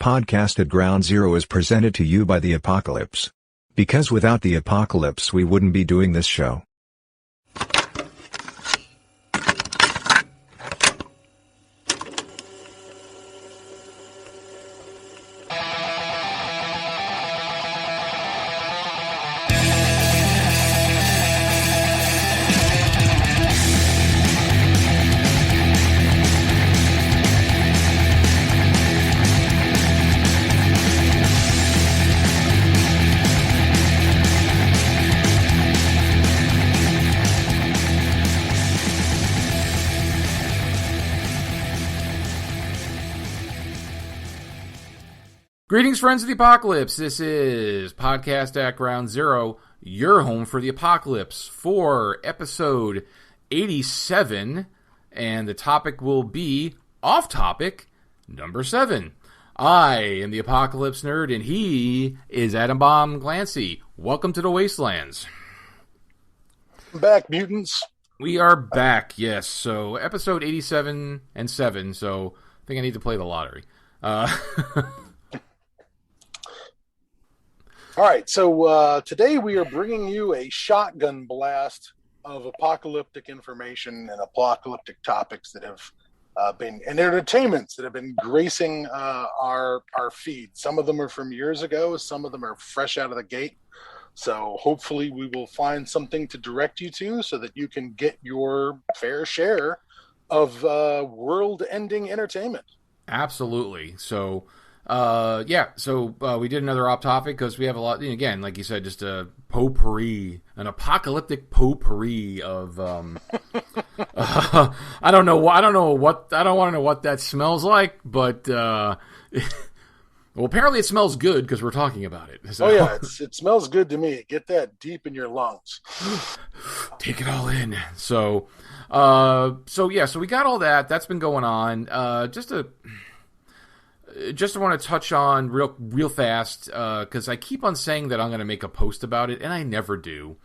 Podcast at Ground Zero is presented to you by the Apocalypse. Because without the Apocalypse we wouldn't be doing this show. Greetings, friends of the Apocalypse. This is Podcast at Ground Zero, your home for the Apocalypse, for episode 87, and the topic will be off-topic number 7. I am the Apocalypse Nerd, and he is Adam Bomb Glancy. Welcome to the Wastelands. I'm back, mutants. We are back, yes. So, episode 87 and 7, so I think I need to play the lottery. All right, so today we are bringing you a shotgun blast of apocalyptic information and apocalyptic topics that have been, and entertainments that have been gracing our feed. Some of them are from years ago, some of them are fresh out of the gate. So hopefully we will find something to direct you to so that you can get your fair share of world-ending entertainment. Absolutely. So... we did another off topic because we have a lot, again, like you said, just a potpourri, an apocalyptic potpourri of, I don't want to know what that smells like, but, well, apparently it smells good because we're talking about it. So. Oh yeah, it smells good to me. Get that deep in your lungs. Take it all in. So we got all that. That's been going on. Just want to touch on real fast, because I keep on saying that I'm going to make a post about it, and I never do.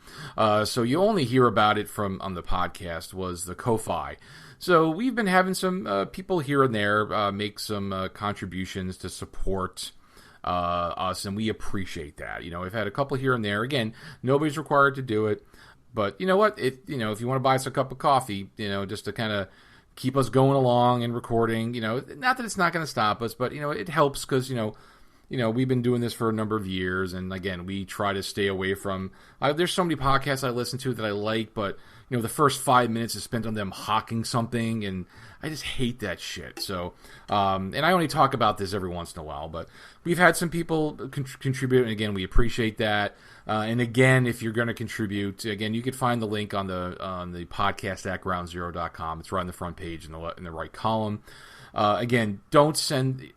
So you only hear about it on the podcast, was the Ko-Fi. So we've been having some people here and there make some contributions to support us, and we appreciate that. We've had a couple here and there. Again, nobody's required to do it, but you know what? If you want to buy us a cup of coffee, just to kind of keep us going along and recording, not that it's not going to stop us, but, it helps because, we've been doing this for a number of years. And again, we try to stay away from, there's so many podcasts I listen to that I like, but, the first 5 minutes is spent on them hawking something. And I just hate that shit. So, and I only talk about this every once in a while, but we've had some people contribute. And again, we appreciate that. And again, if you're going to contribute, again, you can find the link on the podcast at groundzero.com. It's right on the front page in the right column. Again, don't send.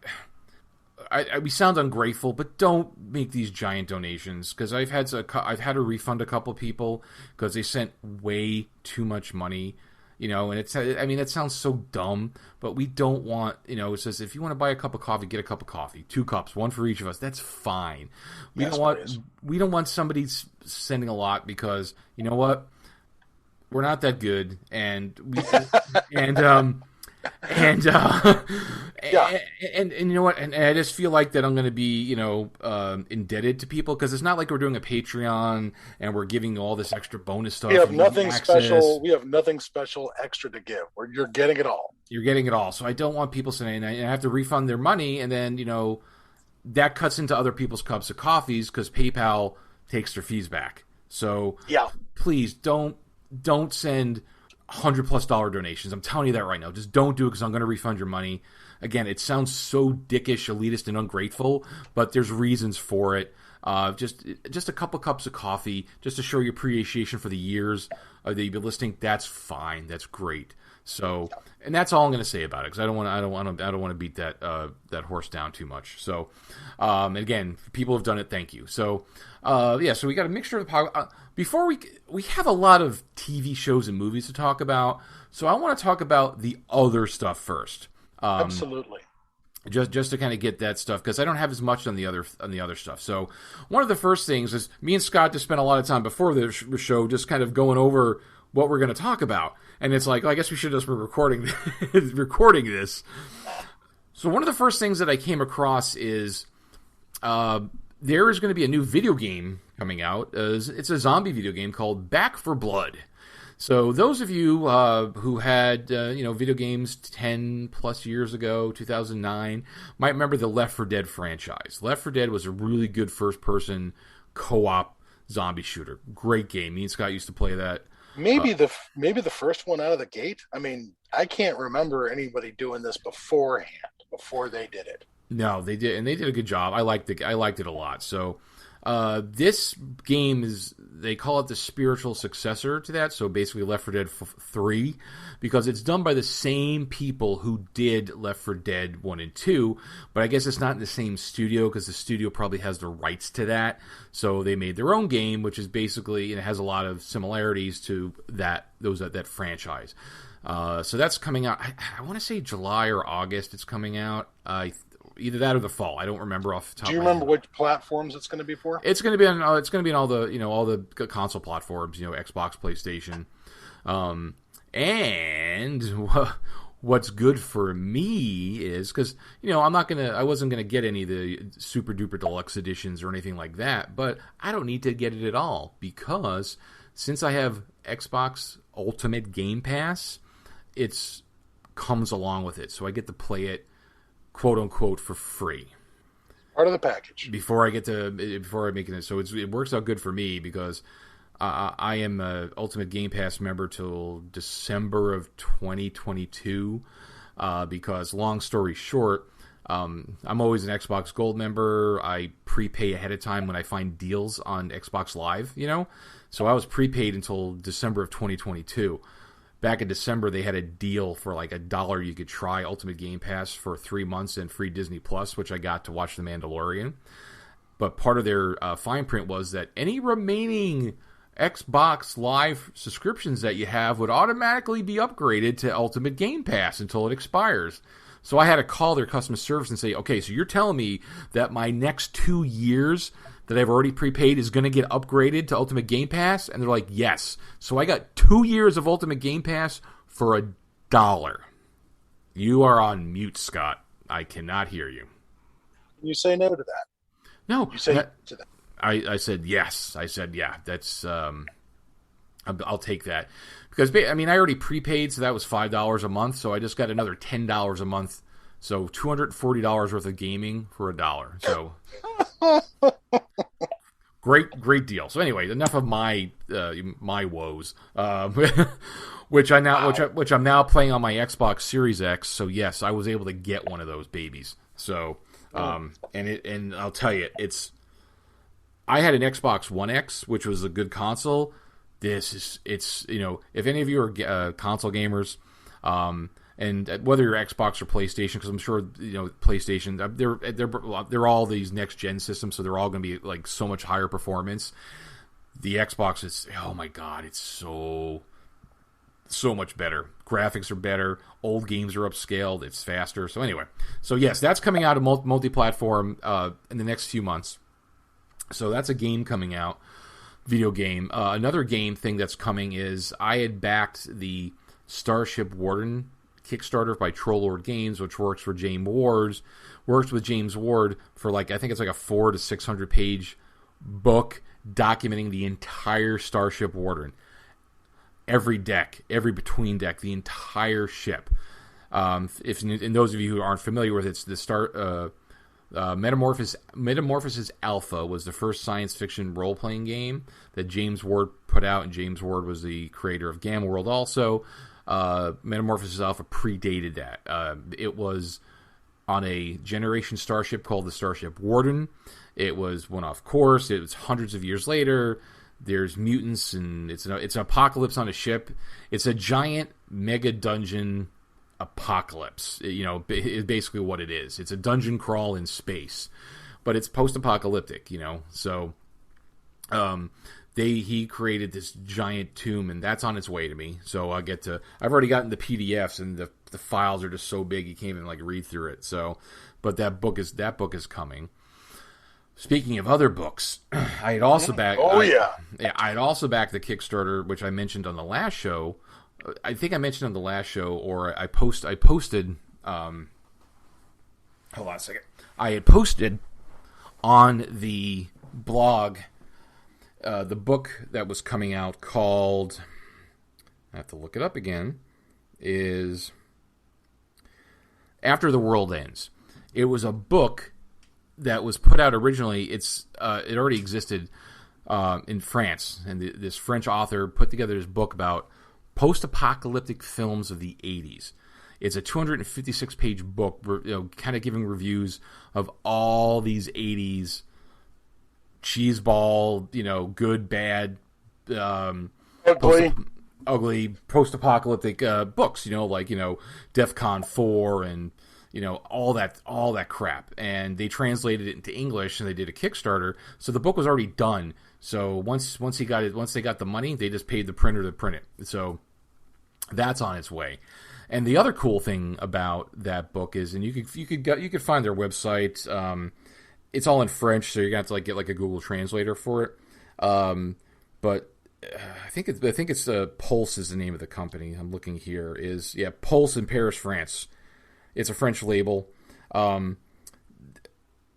We sound ungrateful, but don't make these giant donations, because I've had to refund a couple people because they sent way too much money. And it sounds so dumb, but we don't want, it says if you want to buy a cup of coffee, get a cup of coffee, 2 cups, one for each of us. That's fine. We don't want somebody sending a lot, because you know what? We're not that good, and and you know what? And I just feel like that I'm going to be, indebted to people, because it's not like we're doing a Patreon and we're giving all this extra bonus stuff. We have nothing special. We have nothing special extra to give. You're getting it all. You're getting it all. So I don't want people saying I have to refund their money, and then that cuts into other people's cups of coffees because PayPal takes their fees back. So please don't send $100+ donations. I'm telling you that right now. Just don't do it, because I'm going to refund your money. Again, it sounds so dickish, elitist, and ungrateful, but there's reasons for it. Just a couple cups of coffee, just to show your appreciation for the years that you've been listening. That's fine. That's great. So, and that's all I'm going to say about it, because I don't want to beat that horse down too much. So, and again, people have done it. Thank you. So, so we got a mixture of the before we have a lot of TV shows and movies to talk about. So I want to talk about the other stuff first. Absolutely. Just to kind of get that stuff, because I don't have as much on the other stuff. So one of the first things is me and Scott just spent a lot of time before the show just kind of going over what we're going to talk about, and it's like, I guess we should just be recording this. So one of the first things that I came across is there is going to be a new video game coming out. It's a zombie video game called Back for Blood. So those of you who had video games 10 plus years ago, 2009, might remember the Left 4 Dead franchise. Left 4 Dead was a really good first-person co-op zombie shooter. Great game. Me and Scott used to play that. Maybe the first one out of the gate. I mean, I can't remember anybody doing this beforehand, before they did it. No, they did, and they did a good job. I liked it a lot. So this game they call it the spiritual successor to that. So basically Left 4 Dead 3, because it's done by the same people who did Left 4 Dead 1 and 2, but I guess it's not in the same studio because the studio probably has the rights to that. So they made their own game, which is basically, it has a lot of similarities to that franchise. So that's coming out, I want to say July or August it's coming out. Either that or the fall. I don't remember off the top. Do you remember which platforms it's going to be for? It's going to be on. It's going to be on all the console platforms. Xbox, PlayStation, and what's good for me is because I wasn't gonna get any of the super duper deluxe editions or anything like that. But I don't need to get it at all because since I have Xbox Ultimate Game Pass, it comes along with it, so I get to play it, quote unquote, for free. Part of the package. Before I make it, so it works out good for me because I am a Ultimate Game Pass member till December of 2022. Because long story short, I'm always an Xbox Gold member. I prepay ahead of time when I find deals on Xbox Live. So I was prepaid until December of 2022. Back in December, they had a deal for like $1. You could try Ultimate Game Pass for 3 months and free Disney Plus, which I got to watch The Mandalorian. But part of their fine print was that any remaining Xbox Live subscriptions that you have would automatically be upgraded to Ultimate Game Pass until it expires. So I had to call their customer service and say, okay, so you're telling me that my next 2 years that I've already prepaid is going to get upgraded to Ultimate Game Pass? And they're like, yes. So I got 2 years of Ultimate Game Pass for $1. You are on mute, Scott. I cannot hear you. You say no to that. No. You say to that. I said yes. I said, yeah, that's, I'll take that. Because, I already prepaid, so that was $5 a month. So I just got another $10 a month. So $240 worth of gaming for $1. So great deal. So anyway, enough of my woes, which I'm now playing on my Xbox Series X. So yes, I was able to get one of those babies. So and I'll tell you, I had an Xbox One X, which was a good console. It's if any of you are console gamers, and whether you're Xbox or PlayStation, because I'm sure PlayStation, they're all these next gen systems, so they're all going to be like so much higher performance. The Xbox is, oh my god, it's so much better. Graphics are better. Old games are upscaled. It's faster. So anyway, yes, that's coming out of multi-platform in the next few months. So that's a game coming out, video game. Another game thing that's coming is I had backed the Starship Warden Kickstarter by Trollord Games, which works with James Ward for I think it's like a 400 to 600 page book documenting the entire Starship Warden, every deck, every between deck, the entire ship. If and those of you who aren't familiar with it, it's the Metamorphosis Alpha was the first science fiction role-playing game that James Ward put out, and James Ward was the creator of Gamma World also. Metamorphosis Alpha predated that. It was on a generation starship called the Starship Warden. It was one off course. It was hundreds of years later. There's mutants, and it's an apocalypse on a ship. It's a giant mega dungeon apocalypse. Is basically what it is. It's a dungeon crawl in space, but it's post-apocalyptic. So he created this giant tomb, and that's on its way to me. So I've already gotten the PDFs, and the files are just so big you can't even read through it. So, but that book is coming. Speaking of other books, I had also backed. I had also backed the Kickstarter, which I mentioned on the last show. I think I mentioned on the last show, or I posted hold on a second. I had posted on the blog the book that was coming out called, I have to look it up again, is After the World Ends. It was a book that was put out originally. It already existed in France, and this French author put together this book about post-apocalyptic films of the 80s. It's a 256-page book, kind of giving reviews of all these 80s cheeseball, good, bad, ugly post-apocalyptic books, like DEFCON 4 and all that crap. And they translated it into English, and they did a Kickstarter. So the book was already done. So once they got the money, they just paid the printer to print it. So that's on its way. And the other cool thing about that book is, and you could find their website. It's all in French, so you're gonna have to get a Google translator for it. But I think it's Pulse is the name of the company. I'm looking here. Pulse in Paris, France. It's a French label.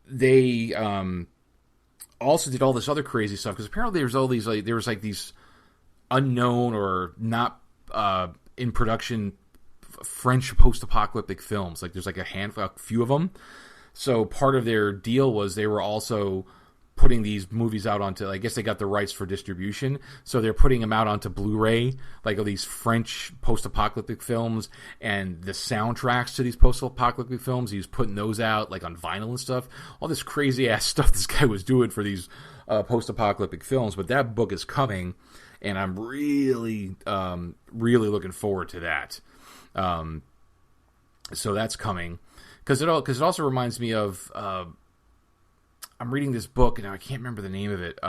They also did all this other crazy stuff because apparently there's all these these unknown or not in production French post-apocalyptic films. There's a few of them. So part of their deal was they were also putting these movies out onto, I guess they got the rights for distribution, so they're putting them out onto Blu-ray, all these French post-apocalyptic films, and the soundtracks to these post-apocalyptic films, he was putting those out, on vinyl and stuff. All this crazy-ass stuff this guy was doing for these post-apocalyptic films, but that book is coming, and I'm really, really looking forward to that. So that's coming. Because it also reminds me of... I'm reading this book, and I can't remember the name of it.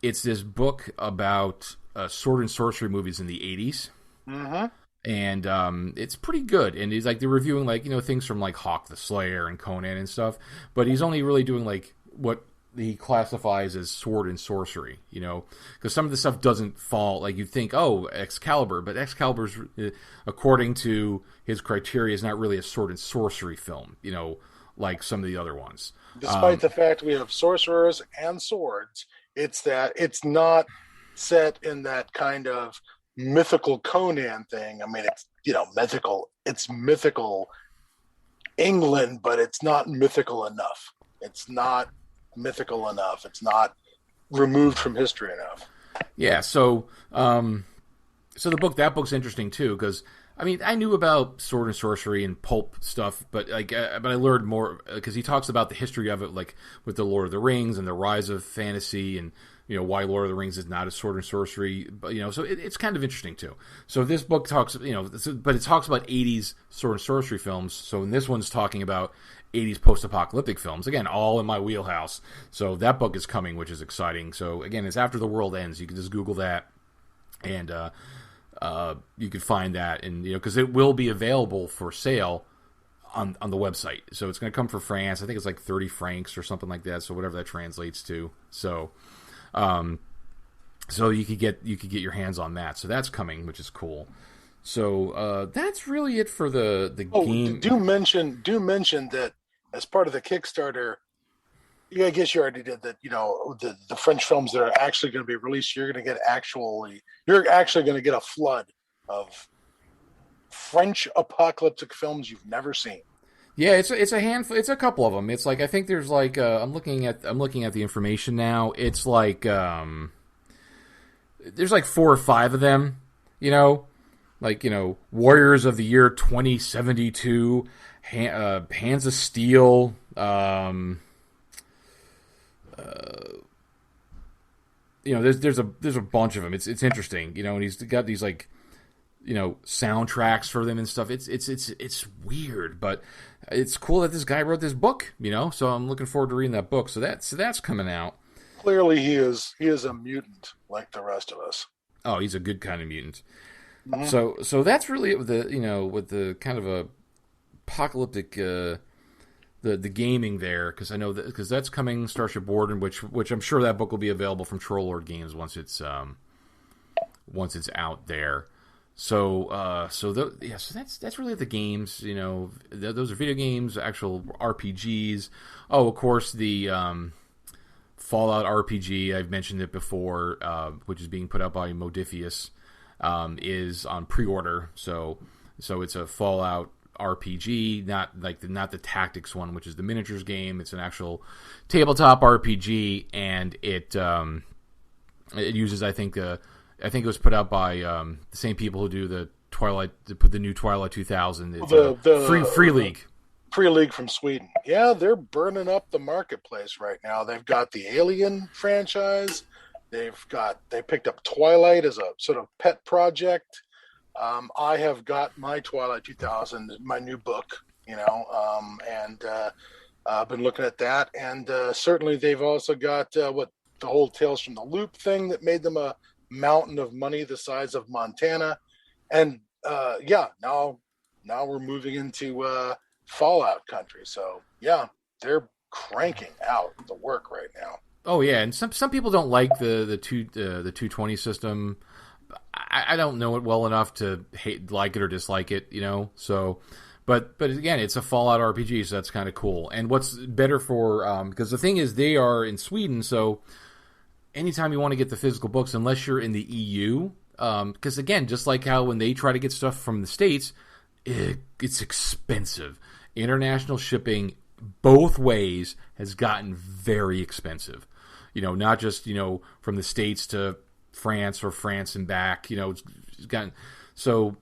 It's this book about sword and sorcery movies in the 80s. Mm-hmm. And it's pretty good. And he's they're reviewing things from Hawk the Slayer and Conan and stuff. But he's only really doing what he classifies as sword and sorcery, because some of the stuff doesn't fall, you'd think, oh, Excalibur, but Excalibur's, according to his criteria, is not really a sword and sorcery film, like some of the other ones. Despite the fact we have sorcerers and swords, it's that it's not set in that kind of mythical Conan thing. I mean, it's, mythical. It's mythical England, but it's not mythical enough. It's not mythical enough. It's not removed from history enough. Yeah, so that book's interesting too, because I knew about sword and sorcery and pulp stuff, but I learned more because he talks about the history of it, with the Lord of the Rings and the rise of fantasy, and why Lord of the Rings is not a sword and sorcery, but so it's kind of interesting too. So this book talks, but it talks about 80s sword and sorcery films. So in this one's talking about 80s post-apocalyptic films. Again, all in my wheelhouse. So that book is coming, which is exciting. So again, it's After the World Ends. You can just Google that, and you can find that, and because it will be available for sale on the website. So it's going to come for France. I think it's 30 francs or something like that. So whatever that translates to. So, so you could get your hands on that. So that's coming, which is cool. So that's really it for the game. Do mention that as part of the Kickstarter. Yeah, I guess you already did that. The French films that are actually going to be released, you're actually going to get a flood of French apocalyptic films you've never seen. Yeah, it's a handful. It's a couple of them. It's I think there's I'm looking at the information now. It's there's 4 or 5 of them. Warriors of the Year 2072, Hands of Steel. There's a bunch of them. It's interesting, and he's got these soundtracks for them and stuff. It's weird, but it's cool that this guy wrote this book, So I'm looking forward to reading that book. So that's coming out. Clearly, he is a mutant like the rest of us. Oh, he's a good kind of mutant. Mm-hmm. So that's really it with the kind of a apocalyptic the gaming there, because I know because that's coming, Starship Warden, which I'm sure that book will be available from Troll Lord Games once it's out there. So that's really the games. Those are video games, actual RPGs. Oh, of course, the Fallout RPG. I've mentioned it before, which is being put out by Modifius, is on pre-order. So it's a Fallout RPG, not the tactics one, which is the miniatures game. It's an actual tabletop RPG, and it uses, I think it was put out by the same people who do the new Twilight 2000. It's the Free League. Free League from Sweden. Yeah, they're burning up the marketplace right now. They've got the Alien franchise. They picked up Twilight as a sort of pet project. I have got my Twilight 2000, my new book, and I've been looking at that. And certainly they've also got the whole Tales from the Loop thing that made them a mountain of money the size of Montana. And now we're moving into Fallout country. So yeah, they're cranking out the work right now. Oh yeah, and some people don't like the 220 system. I don't know it well enough to like it or dislike it, So, but again, it's a Fallout RPG, so that's kind of cool. And what's better for because the thing is, they are in Sweden, so anytime you want to get the physical books, unless you're in the EU, because again, just like how when they try to get stuff from the States, it's expensive. International shipping both ways has gotten very expensive. Not just from the States to France or France and back. It's gotten so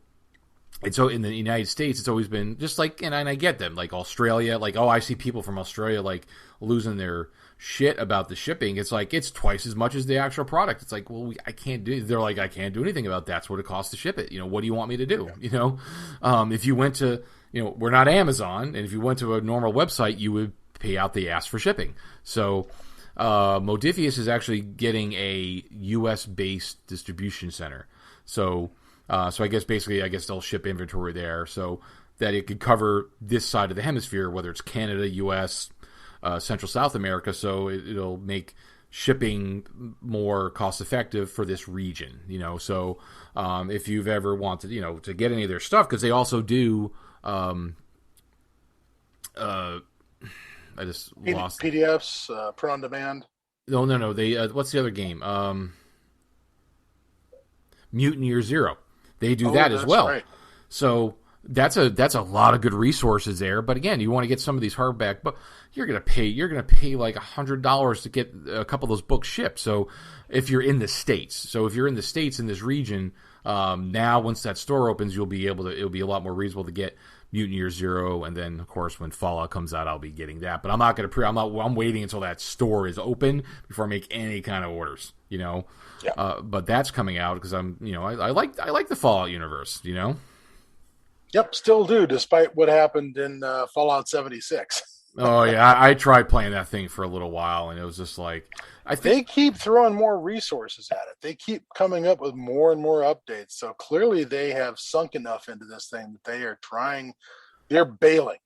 in the United States. It's always been just like, and I get them, like Australia. Like, I see people from Australia like losing their shit about the shipping. It's like it's twice as much as the actual product. It's like, well, I can't do. They're like, I can't do anything about that. That's what it costs to ship it. What do you want me to do? If you went to we're not Amazon, and if you went to a normal website, you would pay out the ass for shipping. So Modifius is actually getting a U.S.-based distribution center. So I guess they'll ship inventory there so that it could cover this side of the hemisphere, whether it's Canada, U.S., Central South America. So it'll make shipping more cost-effective for this region. So if you've ever wanted, to get any of their stuff, because they also do. I just lost PDFs, print on demand. No. They what's the other game? Mutineer Zero. They do that as well. Right. So that's a lot of good resources there. But again, you want to get some of these hardback, but you're gonna pay like $100 to get a couple of those books shipped. So if you're in the States, in this region, now once that store opens, it'll be a lot more reasonable to get Mutineer Zero, and then of course when Fallout comes out, I'll be getting that. But I'm waiting until that store is open before I make any kind of orders. Yeah. But that's coming out because I'm I like the Fallout universe. Yep, still do, despite what happened in Fallout 76. Oh yeah, I tried playing that thing for a little while, and it was just like they keep throwing more resources at it. They keep coming up with more and more updates. So clearly, they have sunk enough into this thing that they are trying. They're bailing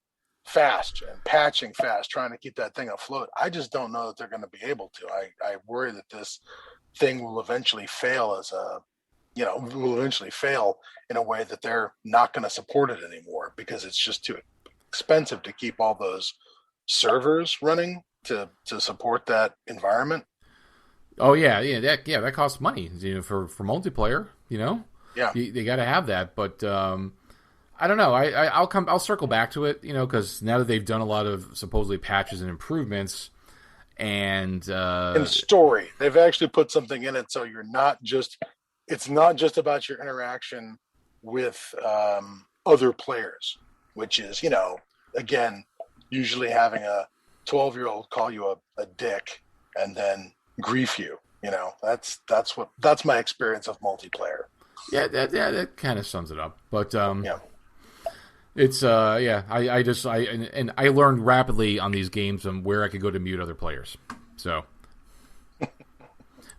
fast and patching fast, trying to keep that thing afloat. I just don't know that they're going to be able to. I worry that this thing will eventually fail in a way that they're not going to support it anymore because it's just too expensive to keep all those servers running to support that environment. Oh yeah, that costs money, for multiplayer. Yeah, they got to have that. But I don't know. I'll circle back to it, because now that they've done a lot of supposedly patches and improvements, and in story, they've actually put something in it so it's not just about your interaction with other players, which is, again, usually having a 12-year-old call you a dick and then grief you. That's my experience of multiplayer. Yeah, that kind of sums it up. But yeah. It's I learned rapidly on these games where I could go to mute other players. So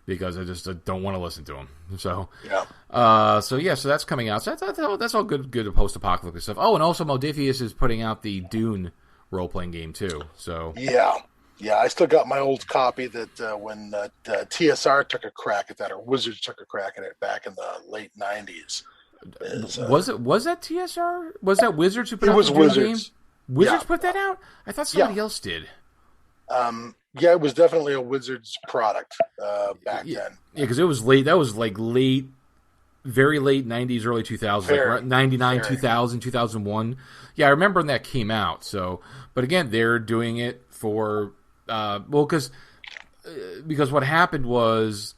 because I just don't want to listen to them. So yeah. So that's coming out. So that's all good post-apocalyptic stuff. Oh, and also Modifius is putting out the Dune role-playing game too. So yeah, I still got my old copy that when TSR took a crack at that, or Wizards took a crack at it back in the late 90s. Was that TSR? Was that Wizards who put it out was the Doom Wizards. game? Wizards put that out? I thought somebody else did. Yeah, it was definitely a Wizards product back then. Yeah, because it was late. That was like late, very late 90s, early 2000s, like 99, 2000, 2001. Yeah, I remember when that came out. So, but again, they're doing it for because what happened was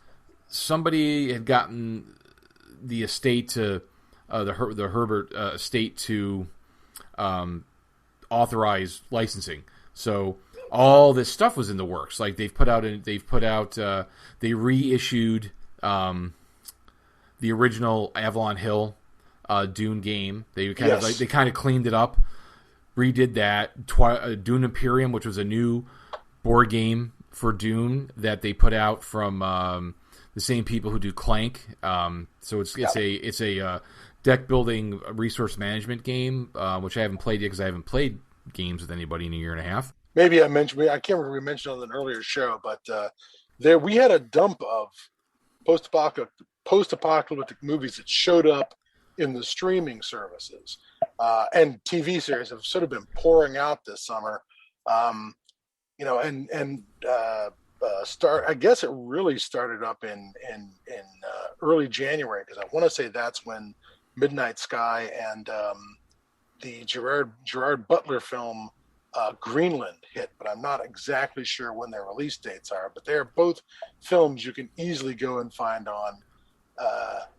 somebody had gotten the estate to the Herbert estate to authorize licensing. So all this stuff was in the works. Like they reissued the original Avalon Hill Dune game. They kind of cleaned it up, redid that. Dune Imperium, which was a new board game for Dune that they put out from the same people who do Clank. So it's a deck building resource management game, which I haven't played yet because I haven't played games with anybody in a year and a half. Maybe I can't remember if we mentioned on an earlier show, but we had a dump of post-apocalyptic movies that showed up in the streaming services, and TV series have sort of been pouring out this summer. I guess it really started up in early January, because I want to say that's when Midnight Sky and the Gerard Butler film Greenland hit, but I'm not exactly sure when their release dates are. But they're both films you can easily go and find on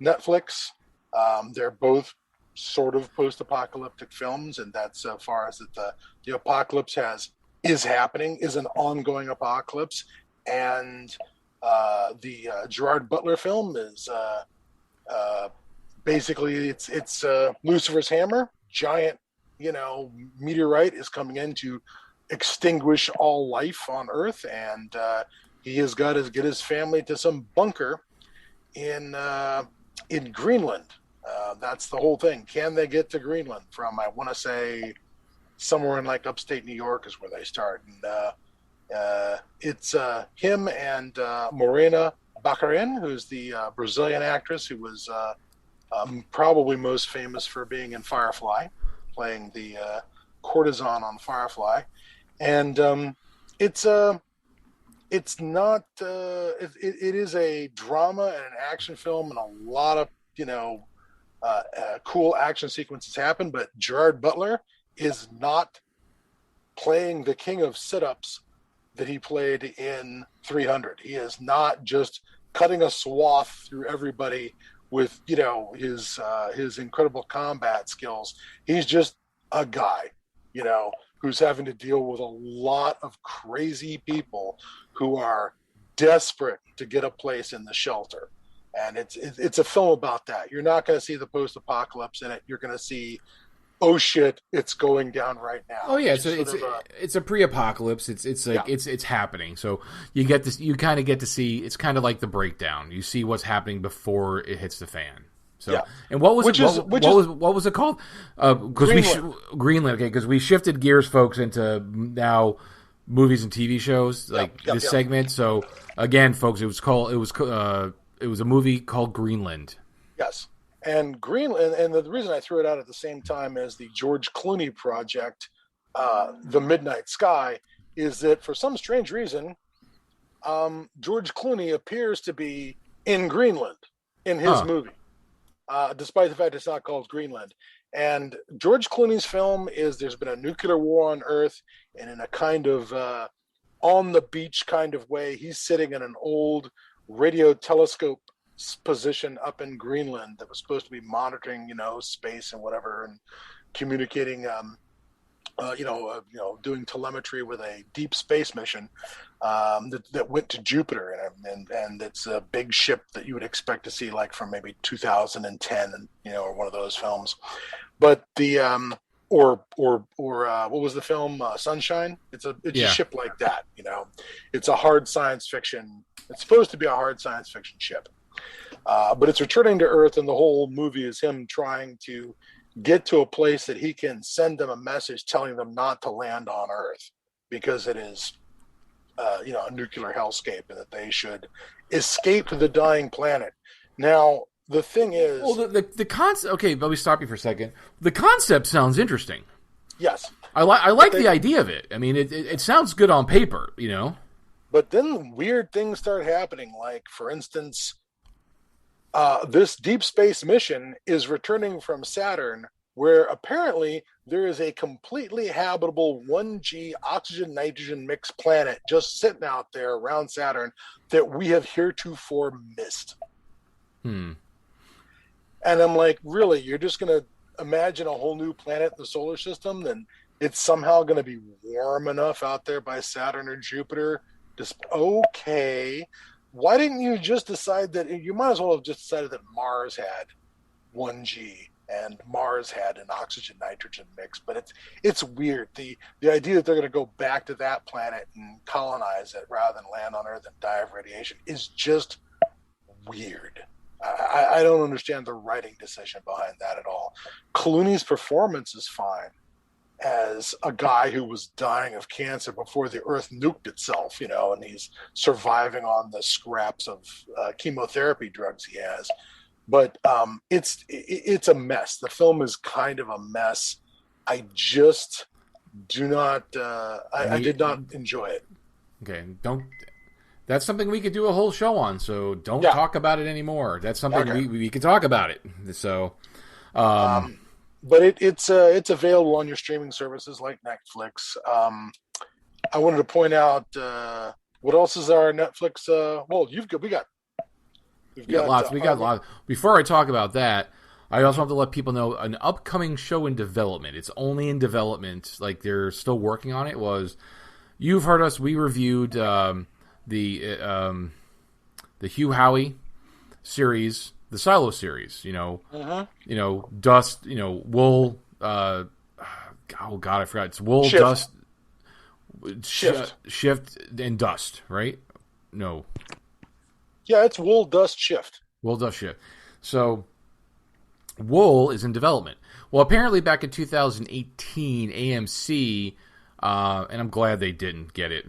Netflix. They're both sort of post-apocalyptic films, and that's so far as that the apocalypse is happening, is an ongoing apocalypse. And the Gerard Butler film is basically it's Lucifer's hammer, giant, meteorite is coming in to extinguish all life on Earth, and he has got to get his family to some bunker in Greenland. That's the whole thing. Can they get to Greenland from, I want to say, somewhere in like upstate New York is where they start. And it's him and Morena Baccarin, who's the Brazilian actress who was probably most famous for being in Firefly, playing the courtesan on Firefly. And it is a drama and an action film, and a lot of cool action sequences happen. But Gerard Butler is not playing the king of sit-ups that he played in 300. He is not just cutting a swath through everybody with his incredible combat skills. He's just a guy, who's having to deal with a lot of crazy people who are desperate to get a place in the shelter. And it's a film about that. You're not going to see the post-apocalypse in it. You're going to see, oh shit, it's going down right now. Oh yeah, so it's a pre-apocalypse. It's happening. So you kind of get to see. It's kind of like the breakdown. You see what's happening before it hits the fan. So, and what was it called? Greenland. Okay, because we shifted gears, folks, into now movies and TV shows this segment. So again, folks, it was a movie called Greenland. Yes. And Greenland, and the reason I threw it out at the same time as the George Clooney project, The Midnight Sky, is that for some strange reason, George Clooney appears to be in Greenland in his movie, despite the fact it's not called Greenland. And George Clooney's film is, there's been a nuclear war on Earth, and in a kind of on the beach kind of way, he's sitting in an old radio telescope position up in Greenland that was supposed to be monitoring, space and whatever, and communicating, doing telemetry with a deep space mission that went to Jupiter, and it's a big ship that you would expect to see like from maybe 2010, and or one of those films. But the or what was the film Sunshine? It's a ship like that. It's a hard science fiction. It's supposed to be a hard science fiction ship. But it's returning to Earth, and the whole movie is him trying to get to a place that he can send them a message telling them not to land on Earth because it is, a nuclear hellscape, and that they should escape to the dying planet. Now, the thing is... Well, the concept... Okay, let me stop you for a second. The concept sounds interesting. Yes. I like the idea of it. I mean, it sounds good on paper, you know? But then weird things start happening. Like, for instance, this deep space mission is returning from Saturn, where apparently there is a completely habitable 1G oxygen-nitrogen mixed planet just sitting out there around Saturn that we have heretofore missed. And I'm like, really? You're just going to imagine a whole new planet in the solar system? Then it's somehow going to be warm enough out there by Saturn or Jupiter? Okay. Why didn't you just decide that? You might as well have just decided that Mars had 1G and Mars had an oxygen nitrogen mix. But it's weird. The idea that they're going to go back to that planet and colonize it rather than land on Earth and die of radiation is just weird. I don't understand the writing decision behind that at all. Clooney's performance is fine as a guy who was dying of cancer before the Earth nuked itself, you know, and he's surviving on the scraps of chemotherapy drugs he has. But it's a mess. The film is kind of a mess. I just do not. I did not enjoy it. Okay, don't. That's something we could do a whole show on. So don't talk about it anymore. That's something we can talk about it. So. But it's available on your streaming services like Netflix. I wanted to point out what else is our Netflix. Well, we got lots. We got lots. Before I talk about that, I also have to let people know an upcoming show in development. It's only in development. Like they're still working on it. You've heard us? We reviewed the Hugh Howey series. The Silo series, dust, wool. Oh God, I forgot. It's wool, shift. Dust, shift, and dust. Right? No. Yeah, it's wool, dust, shift. Wool, dust, shift. So, wool is in development. Well, apparently, back in 2018, AMC, and I'm glad they didn't get it.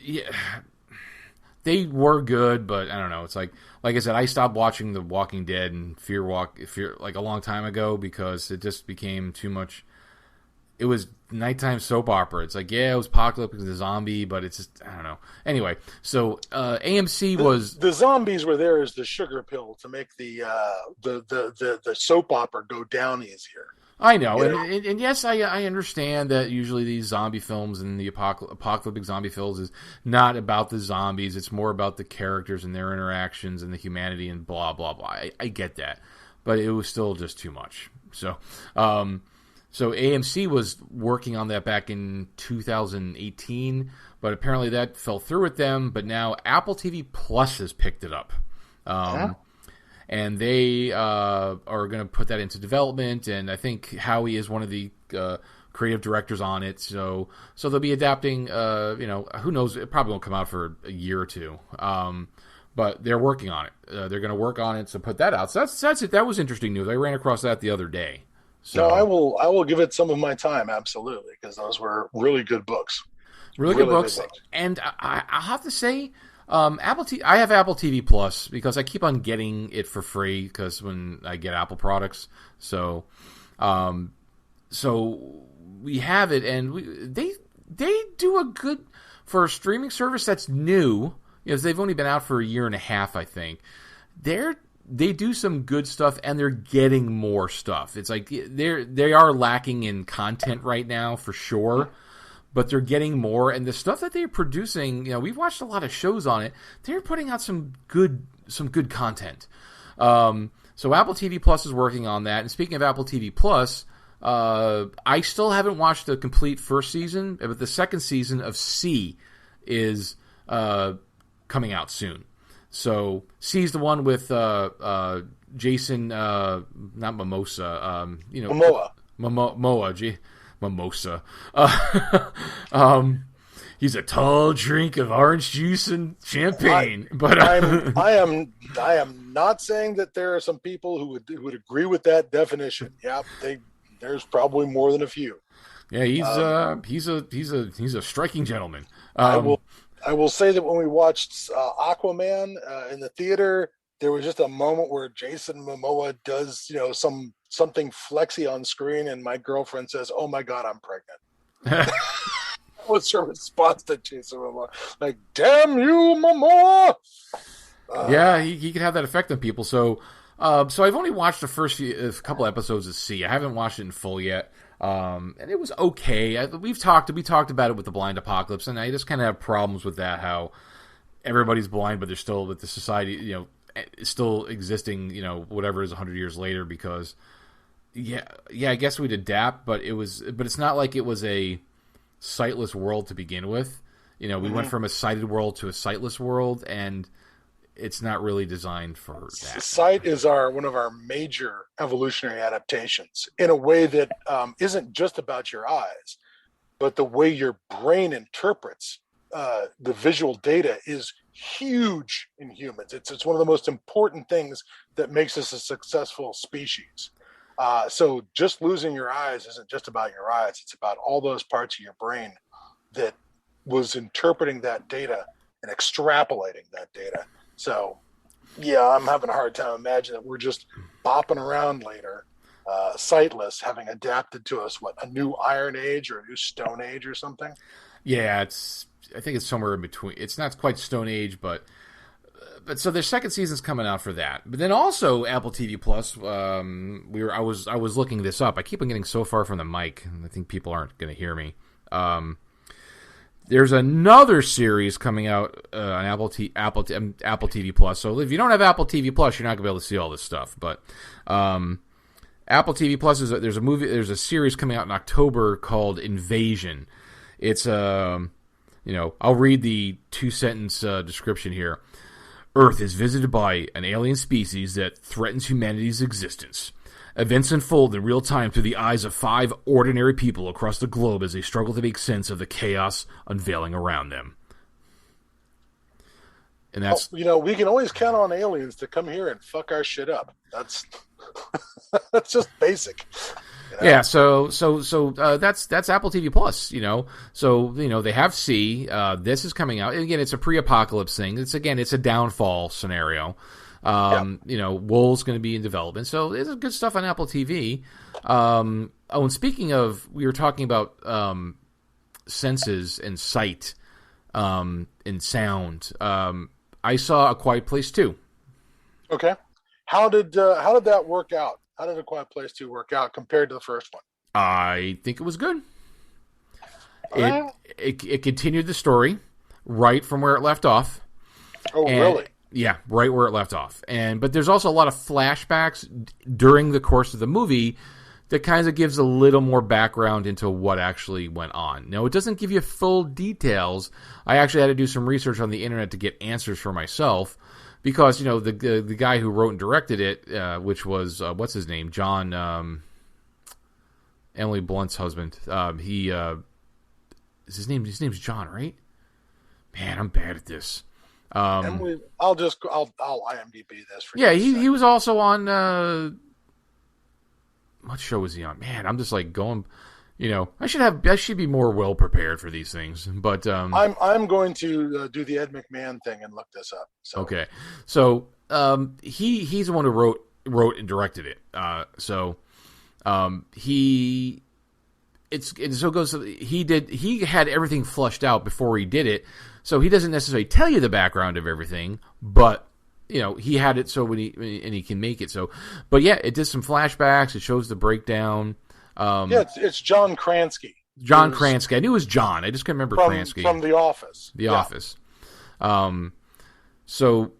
Yeah. They were good, but I don't know. It's like I said, I stopped watching The Walking Dead and Fear like a long time ago because it just became too much. It was nighttime soap opera. It's like, yeah, it was apocalyptic and the zombie, but it's just, I don't know. Anyway, so AMC was the zombies were there as the sugar pill to make the soap opera go down easier. I know, and yes, I understand that usually these zombie films and the apocalyptic zombie films is not about the zombies. It's more about the characters and their interactions and the humanity and blah, blah, blah. I get that, but it was still just too much. So AMC was working on that back in 2018, but apparently that fell through with them. But now Apple TV Plus has picked it up. And they are going to put that into development, and I think Howie is one of the creative directors on it. So they'll be adapting. Who knows? It probably won't come out for a year or two. But they're working on it. They're going to work on it. So put that out. So that's it. That was interesting news. I ran across that the other day. So no, I will give it some of my time, absolutely, because those were really good books. Really good books. And I'll have to say. I have Apple TV Plus because I keep on getting it for free because when I get Apple products, so we have it, and they do a good for a streaming service that's new. Because they've only been out for a year and a half, I think. They do some good stuff, and they're getting more stuff. It's like they are lacking in content right now for sure. But they're getting more, and the stuff that they're producing, we've watched a lot of shows on it. They're putting out some good content. So Apple TV Plus is working on that. And speaking of Apple TV Plus, I still haven't watched the complete first season, but the second season of C is coming out soon. So C is the one with Jason, not Mimosa, Momoa. Momoa. Mimosa. He's a tall drink of orange juice and champagne. I am not saying that there are some people who would agree with that definition. Yeah, there's probably more than a few. Yeah, he's a striking gentleman. I will say that when we watched Aquaman in the theater, there was just a moment where Jason Momoa does, something flexy on screen, and my girlfriend says, "Oh my God, I'm pregnant." That was her response to Jason Momoa. Like, damn you, Momoa! Yeah, he can have that effect on people. So I've only watched the first couple episodes of C. I haven't watched it in full yet. And it was okay. We talked about it with the blind apocalypse, and I just kind of have problems with that, how everybody's blind, but they're still, with the society, is still existing, whatever it is 100 years later, because I guess we'd adapt, but it's not like it was a sightless world to begin with. We went from a sighted world to a sightless world, and it's not really designed for that. Sight is one of our major evolutionary adaptations, in a way that isn't just about your eyes, but the way your brain interprets the visual data is huge in humans. It's one of the most important things that makes us a successful species. So just losing your eyes isn't just about your eyes. It's about all those parts of your brain that was interpreting that data and extrapolating that data. So, yeah, I'm having a hard time imagining that we're just bopping around later, sightless, having adapted to us, a new Iron Age or a new Stone Age or something? Yeah, I think it's somewhere in between. It's not quite Stone Age, but so their second season's coming out for that. But then also Apple TV Plus. I was looking this up. I keep on getting so far from the mic, and I think people aren't going to hear me. There's another series coming out on Apple TV Plus. So if you don't have Apple TV Plus, you're not going to be able to see all this stuff. But Apple TV Plus there's a series coming out in October called Invasion. It's I'll read the 2-sentence description here. Earth is visited by an alien species that threatens humanity's existence. Events unfold in real time through the eyes of 5 ordinary people across the globe as they struggle to make sense of the chaos unveiling around them. And that's... we can always count on aliens to come here and fuck our shit up. That's that's just basic. Yeah, so that's Apple TV Plus, So, they have C. This is coming out. And again, it's a pre-apocalypse thing. It's a downfall scenario. Wool's going to be in development. So there's good stuff on Apple TV. And speaking of, we were talking about senses and sight and sound. I saw A Quiet Place 2. Okay. How did that work out? How did A Quiet Place 2 work out compared to the first one? I think it was good. It continued the story right from where it left off. Oh, really? Yeah, right where it left off. But there's also a lot of flashbacks during the course of the movie that kind of gives a little more background into what actually went on. Now, it doesn't give you full details. I actually had to do some research on the internet to get answers for myself because, the guy who wrote and directed it, which was, what's his name? John, Emily Blunt's husband. His name's John, right? Man, I'm bad at this. I'll IMDb this for you. Yeah, he was also on what show was he on? Man, I'm just like going, I should be more well prepared for these things. But I'm going to do the Ed McMahon thing and look this up. So. Okay, so he's the one who wrote and directed it. He had everything flushed out before he did it. So he doesn't necessarily tell you the background of everything, but he had it so when he can make it so. But yeah, it did some flashbacks. It shows the breakdown. It's John Krasinski. John Krasinski. I knew it was John. I just couldn't remember Krasinski from The Office. The Office. So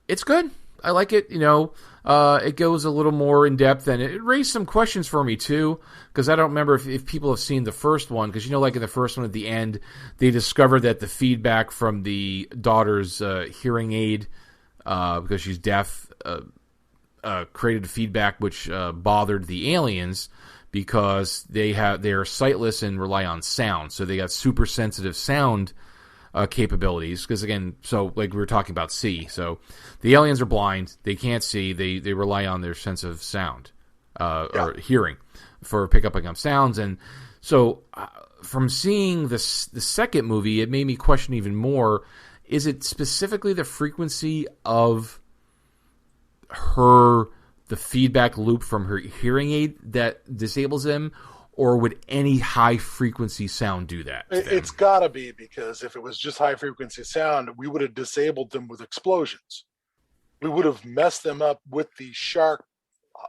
it's good. I like it. It goes a little more in depth, and it raised some questions for me too, because I don't remember if people have seen the first one, because like in the first one at the end, they discovered that the feedback from the daughter's hearing aid, because she's deaf, created feedback which bothered the aliens because they're sightless and rely on sound, so they got super sensitive sound capabilities, because again, so like we were talking about C, so the aliens are blind, they can't see, they rely on their sense of sound or hearing for picking up sounds. And so from seeing the second movie, it made me question even more, is it specifically the frequency of the feedback loop from her hearing aid that disables them, or would any high frequency sound do that? It's got to be, because if it was just high frequency sound, we would have disabled them with explosions. We would have messed them up with the sharp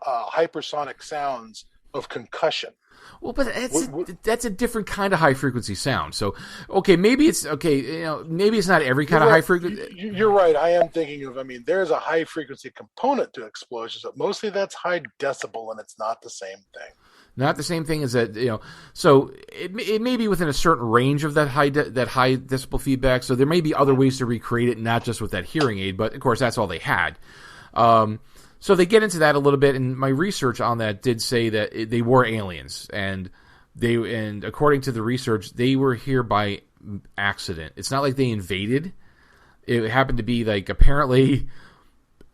hypersonic sounds of concussion. Well, but that's a different kind of high frequency sound. So, okay, maybe it's maybe it's not every kind of high frequency. You're right. I am thinking of. There's a high frequency component to explosions, but mostly that's high decibel, and it's not the same thing. Not the same thing as that. So it may be within a certain range of that high decibel feedback. So there may be other ways to recreate it, not just with that hearing aid. But of course, that's all they had. So they get into that a little bit, and my research on that did say that they were aliens, and according to the research, they were here by accident. It's not like they invaded. It happened to be apparently,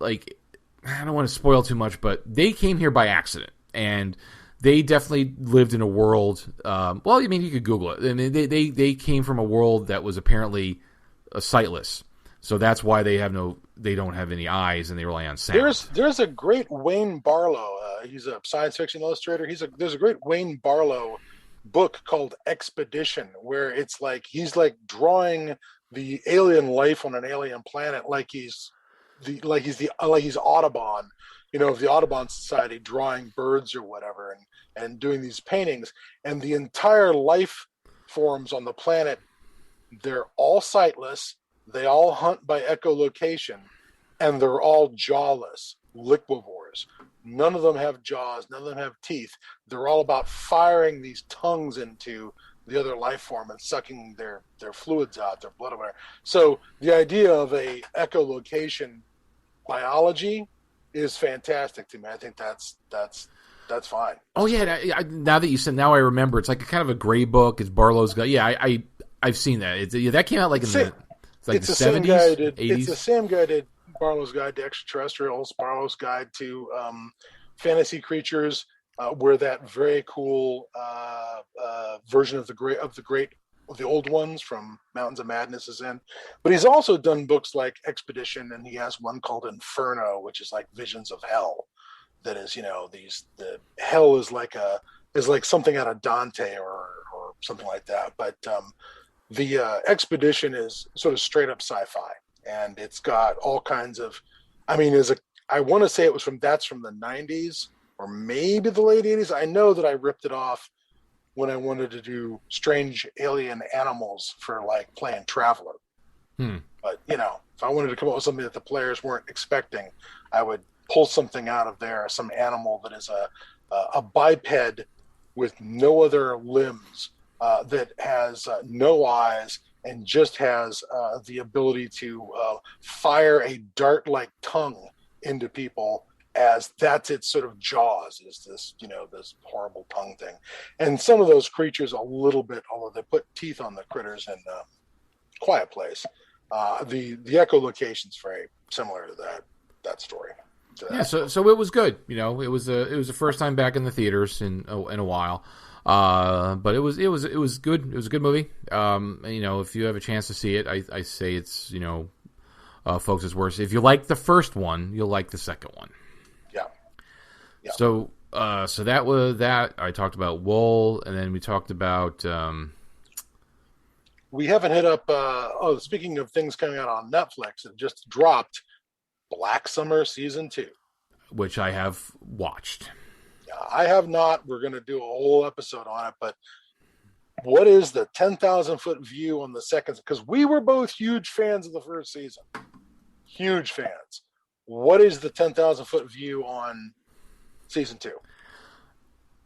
I don't want to spoil too much, but they came here by accident, and they definitely lived in a world. You could Google it. They came from a world that was apparently sightless. So that's why they don't have any eyes, and they rely on sound. There's a great Wayne Barlow. He's a science fiction illustrator. There's a great Wayne Barlow book called Expedition, where it's he's drawing the alien life on an alien planet like he's Audubon, of the Audubon Society, drawing birds or whatever, and doing these paintings. And the entire life forms on the planet, they're all sightless. They all hunt by echolocation, and they're all jawless, liquivores. None of them have jaws. None of them have teeth. They're all about firing these tongues into the other life form and sucking their fluids out, their blood or whatever. So the idea of a echolocation biology is fantastic to me. I think that's fine. Oh yeah, now that you said, now I remember. It's like a kind of a gray book. It's Barlow's guy. Yeah, I've seen that. That came out in the. It's the 70s, same guy 80s? It's the same guy did Barlow's Guide to Extraterrestrials, Barlow's Guide to Fantasy Creatures, where that very cool version of the old ones from Mountains of Madness is in. But he's also done books like Expedition, and he has one called Inferno, which is like visions of hell. That is, the hell is like something out of Dante or something like that. But the Expedition is sort of straight up sci-fi, and it's got all kinds of. I want to say that's from the 90s or maybe the late 80s. I know that I ripped it off when I wanted to do strange alien animals for playing Traveler. But if I wanted to come up with something that the players weren't expecting, I would pull something out of there, some animal that is a biped with no other limbs. That has no eyes and just has the ability to fire a dart-like tongue into people, as that's its sort of jaws, is this, this horrible tongue thing. And some of those creatures a little bit, although they put teeth on the critters in Quiet Place, the echolocation's very similar to that story. Yeah, so it was good. It was the first time back in the theaters in a while. But it was good. It was a good movie. If you have a chance to see it, I say it's, folks, it's worth. If you like the first one, you'll like the second one. Yeah. So that was that. I talked about Wool, and then we talked about. We haven't hit up. Speaking of things coming out on Netflix, it just dropped Black Summer Season 2, which I have watched. I have not. We're going to do a whole episode on it, but what is the 10,000 foot view on the second? Because we were both huge fans of the first season. Huge fans. What is the 10,000 foot view on season 2?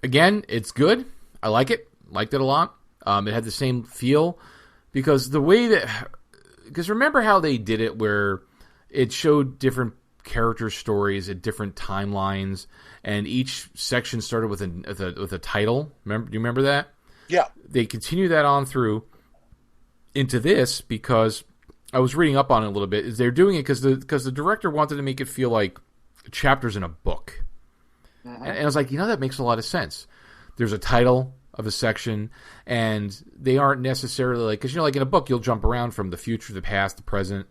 Again, it's good. I like it. Liked it a lot. It had the same feel because remember how they did it where it showed different character stories at different timelines, and each section started with a title. Do you remember that? Yeah. They continue that on through into this because I was reading up on it a little bit. Is they're doing it because the director wanted to make it feel like chapters in a book, and I was like, that makes a lot of sense. There's a title of a section, and they aren't necessarily because in a book you'll jump around from the future, the past, the present.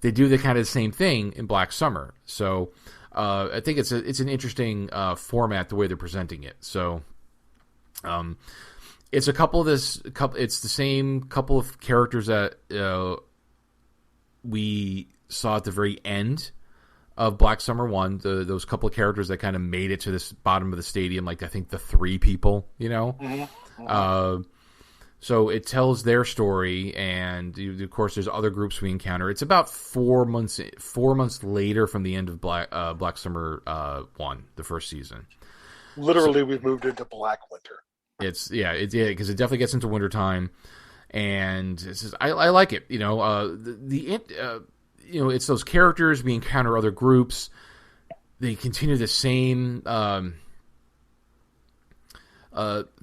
They do the kind of same thing in Black Summer. So I think it's an interesting format the way they're presenting it. So, it's it's the same couple of characters that we saw at the very end of Black Summer 1, those couple of characters that kind of made it to this bottom of the stadium, like I think the 3 people, so it tells their story, and of course there's other groups we encounter. It's about 4 months later from the end of Black Summer 1, the first season. Literally, we've moved into Black Winter. Because it definitely gets into wintertime, and I like it. It's those characters. We encounter other groups. They continue the same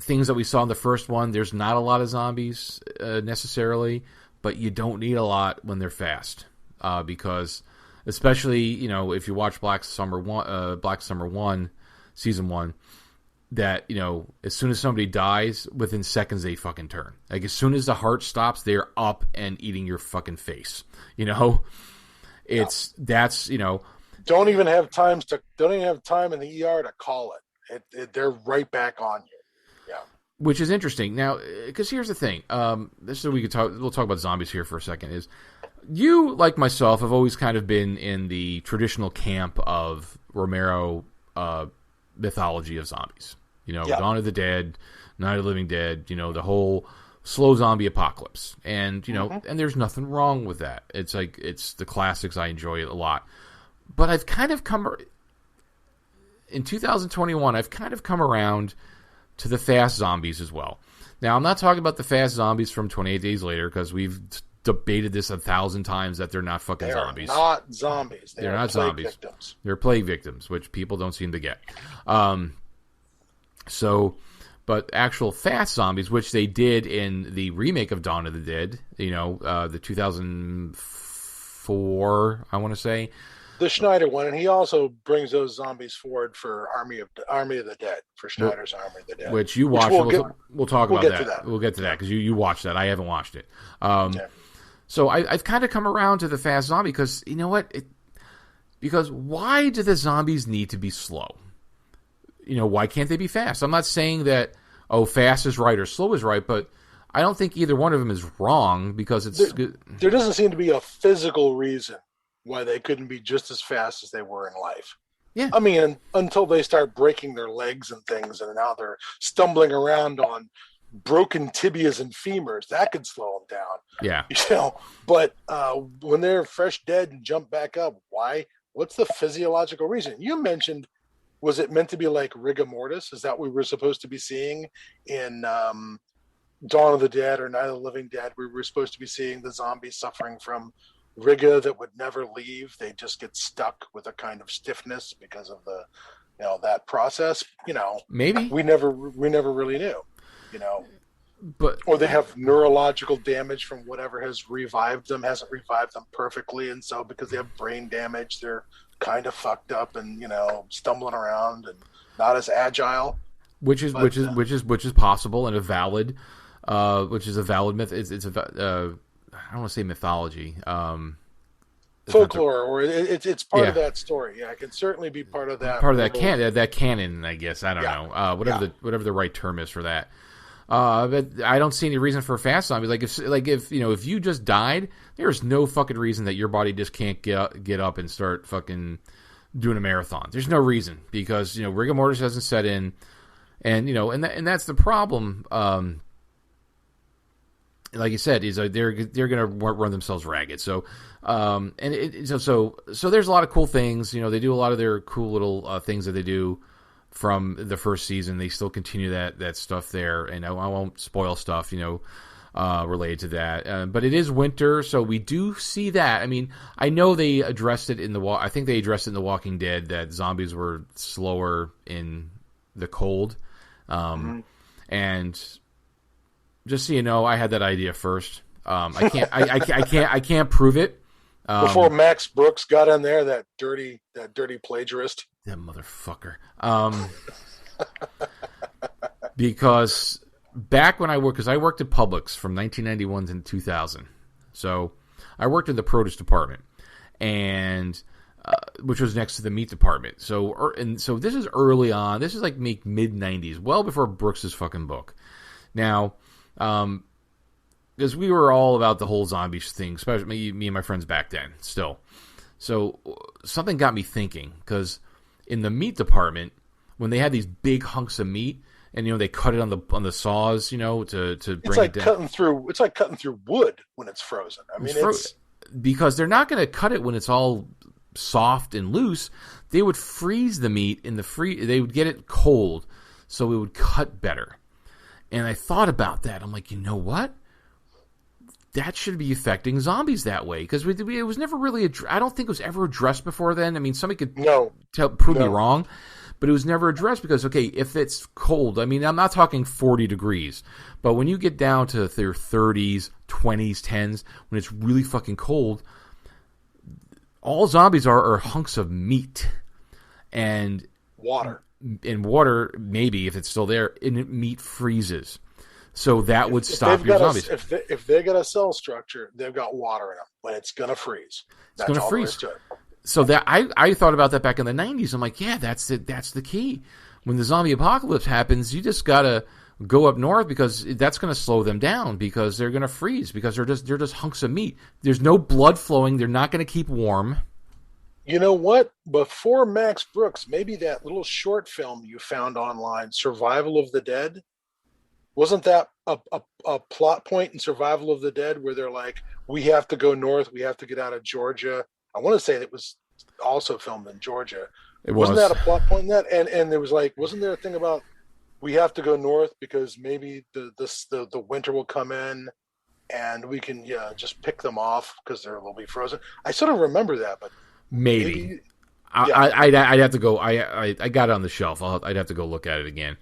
things that we saw in the first one. There's not a lot of zombies necessarily, but you don't need a lot when they're fast. Because especially, if you watch Black Summer 1, Season 1, that, as soon as somebody dies, within seconds they fucking turn. Like, as soon as the heart stops, they're up and eating your fucking face. Don't even have time in the ER to call it. They're right back on you. Yeah. Which is interesting. Now, because here's the thing. We'll talk about zombies here for a second. Is you, like myself, have always kind of been in the traditional camp of Romero mythology of zombies. Dawn of the Dead, Night of the Living Dead, the whole slow zombie apocalypse. And, and there's nothing wrong with that. It's like, it's the classics. I enjoy it a lot. But I've kind of in 2021, I've kind of come around to the fast zombies as well. Now, I'm not talking about the fast zombies from 28 Days Later, because we've debated this 1,000 times that they're not fucking zombies. They're not zombies. They're not zombies. Victims. They're plague victims, which people don't seem to get. But actual fast zombies, which they did in the remake of Dawn of the Dead, the 2004, I want to say. The Schneider one, and he also brings those zombies forward for Army of the Dead, for Schneider's Army of the Dead. Which you watched. We'll talk about that. We'll get to that, because you watched that. I haven't watched it. So I've kind of come around to the fast zombie, because, you know what? Because why do the zombies need to be slow? Why can't they be fast? I'm not saying that, fast is right or slow is right, but I don't think either one of them is wrong, because there doesn't seem to be a physical reason why they couldn't be just as fast as they were in life. Yeah. I mean, until they start breaking their legs and things, and now they're stumbling around on broken tibias and femurs, that could slow them down. Yeah. But when they're fresh dead and jump back up, why? What's the physiological reason? You mentioned, was it meant to be like rigor mortis? Is that what we were supposed to be seeing in Dawn of the Dead or Night of the Living Dead? We were supposed to be seeing the zombies suffering from rigor that would never leave. They just get stuck with a kind of stiffness because of the, that process. Maybe we never really knew. But or they have neurological damage from whatever hasn't revived them perfectly, and so because they have brain damage, they're kind of fucked up and stumbling around and not as agile. Which is possible and a valid myth. It's a I don't want to say mythology. Folklore, or it's part of that story. Yeah, it can certainly be part of that. Part of that canon, I guess. I don't know. Whatever the right term is for that. But I don't see any reason for a fast zombie. If you just died, there's no fucking reason that your body just can't get up and start fucking doing a marathon. There's no reason, because rigor mortis hasn't set in, and and that's the problem. Like you said, is they're going to run themselves ragged. So, so there's a lot of cool things. They do a lot of their cool little things that they do from the first season. They still continue that stuff there, and I won't spoil stuff, related to that. But it is winter, so we do see that. I mean, I know they addressed it I think they addressed it in The Walking Dead, that zombies were slower in the cold, and. Just so you know, I had that idea first. I can't prove it. Before Max Brooks got in there, that dirty plagiarist. That motherfucker. Because back when I worked at Publix from 1991 to 2000. So I worked in the produce department. And which was next to the meat department. So this is early on. This is like mid 90s, well before Brooks's fucking book. Now, because we were all about the whole zombie thing, especially me and my friends back then. Still, so something got me thinking, because in the meat department, when they had these big hunks of meat, and they cut it on the saws, to bring it down. It's like cutting through wood when it's frozen. I mean, because they're not going to cut it when it's all soft and loose. They would freeze the meat in the They would get it cold, so it would cut better. And I thought about that. I'm like, you know what? That should be affecting zombies that way, because it was never really. I don't think it was ever addressed before then. I mean, somebody could prove me wrong. But it was never addressed because, okay, if it's cold, I mean, I'm not talking 40 degrees, but when you get down to their 30s, 20s, 10s, when it's really fucking cold, all zombies are hunks of meat and water. And water, maybe, if it's still there, and meat freezes. So that would stop your zombies. If they got a cell structure, they've got water in them. When it's going to freeze. That's all there is to it. So that I thought about that back in the 90s. I'm like, yeah, that's the key. When the zombie apocalypse happens, you just gotta go up north, because that's going to slow them down, because they're going to freeze, because they're just hunks of meat. There's no blood flowing. They're not going to keep warm. You know what? Before Max Brooks, maybe that little short film you found online, Survival of the Dead, wasn't that a plot point in Survival of the Dead where they're like, we have to go north, we have to get out of Georgia? I want to say that was also filmed in Georgia. Wasn't that a plot point in that? And there was wasn't there a thing about we have to go north because maybe the winter will come in and we can just pick them off because they'll be frozen. I sort of remember that, but maybe. I'd have to go. I got it on the shelf. I'd have to go look at it again.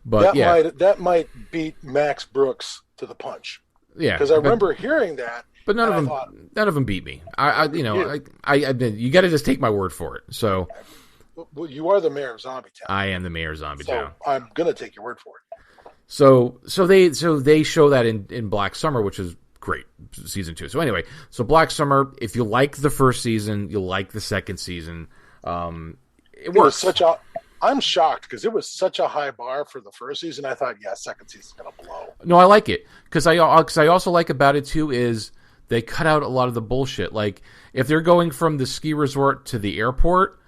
But that might beat Max Brooks to the punch. Yeah, because I remember hearing that. But none of them beat me. You got to just take my word for it. So, well, you are the mayor of Zombie Town. I am the mayor of Zombie Town. I'm gonna take your word for it. So they show that in Black Summer, which is great, season 2. So anyway, so Black Summer, if you like the first season, you'll like the second season. It works. I'm shocked because it was such a high bar for the first season. I thought, second season's gonna blow. No, I like it because I also like about it too is they cut out a lot of the bullshit. Like, if they're going from the ski resort to the airport,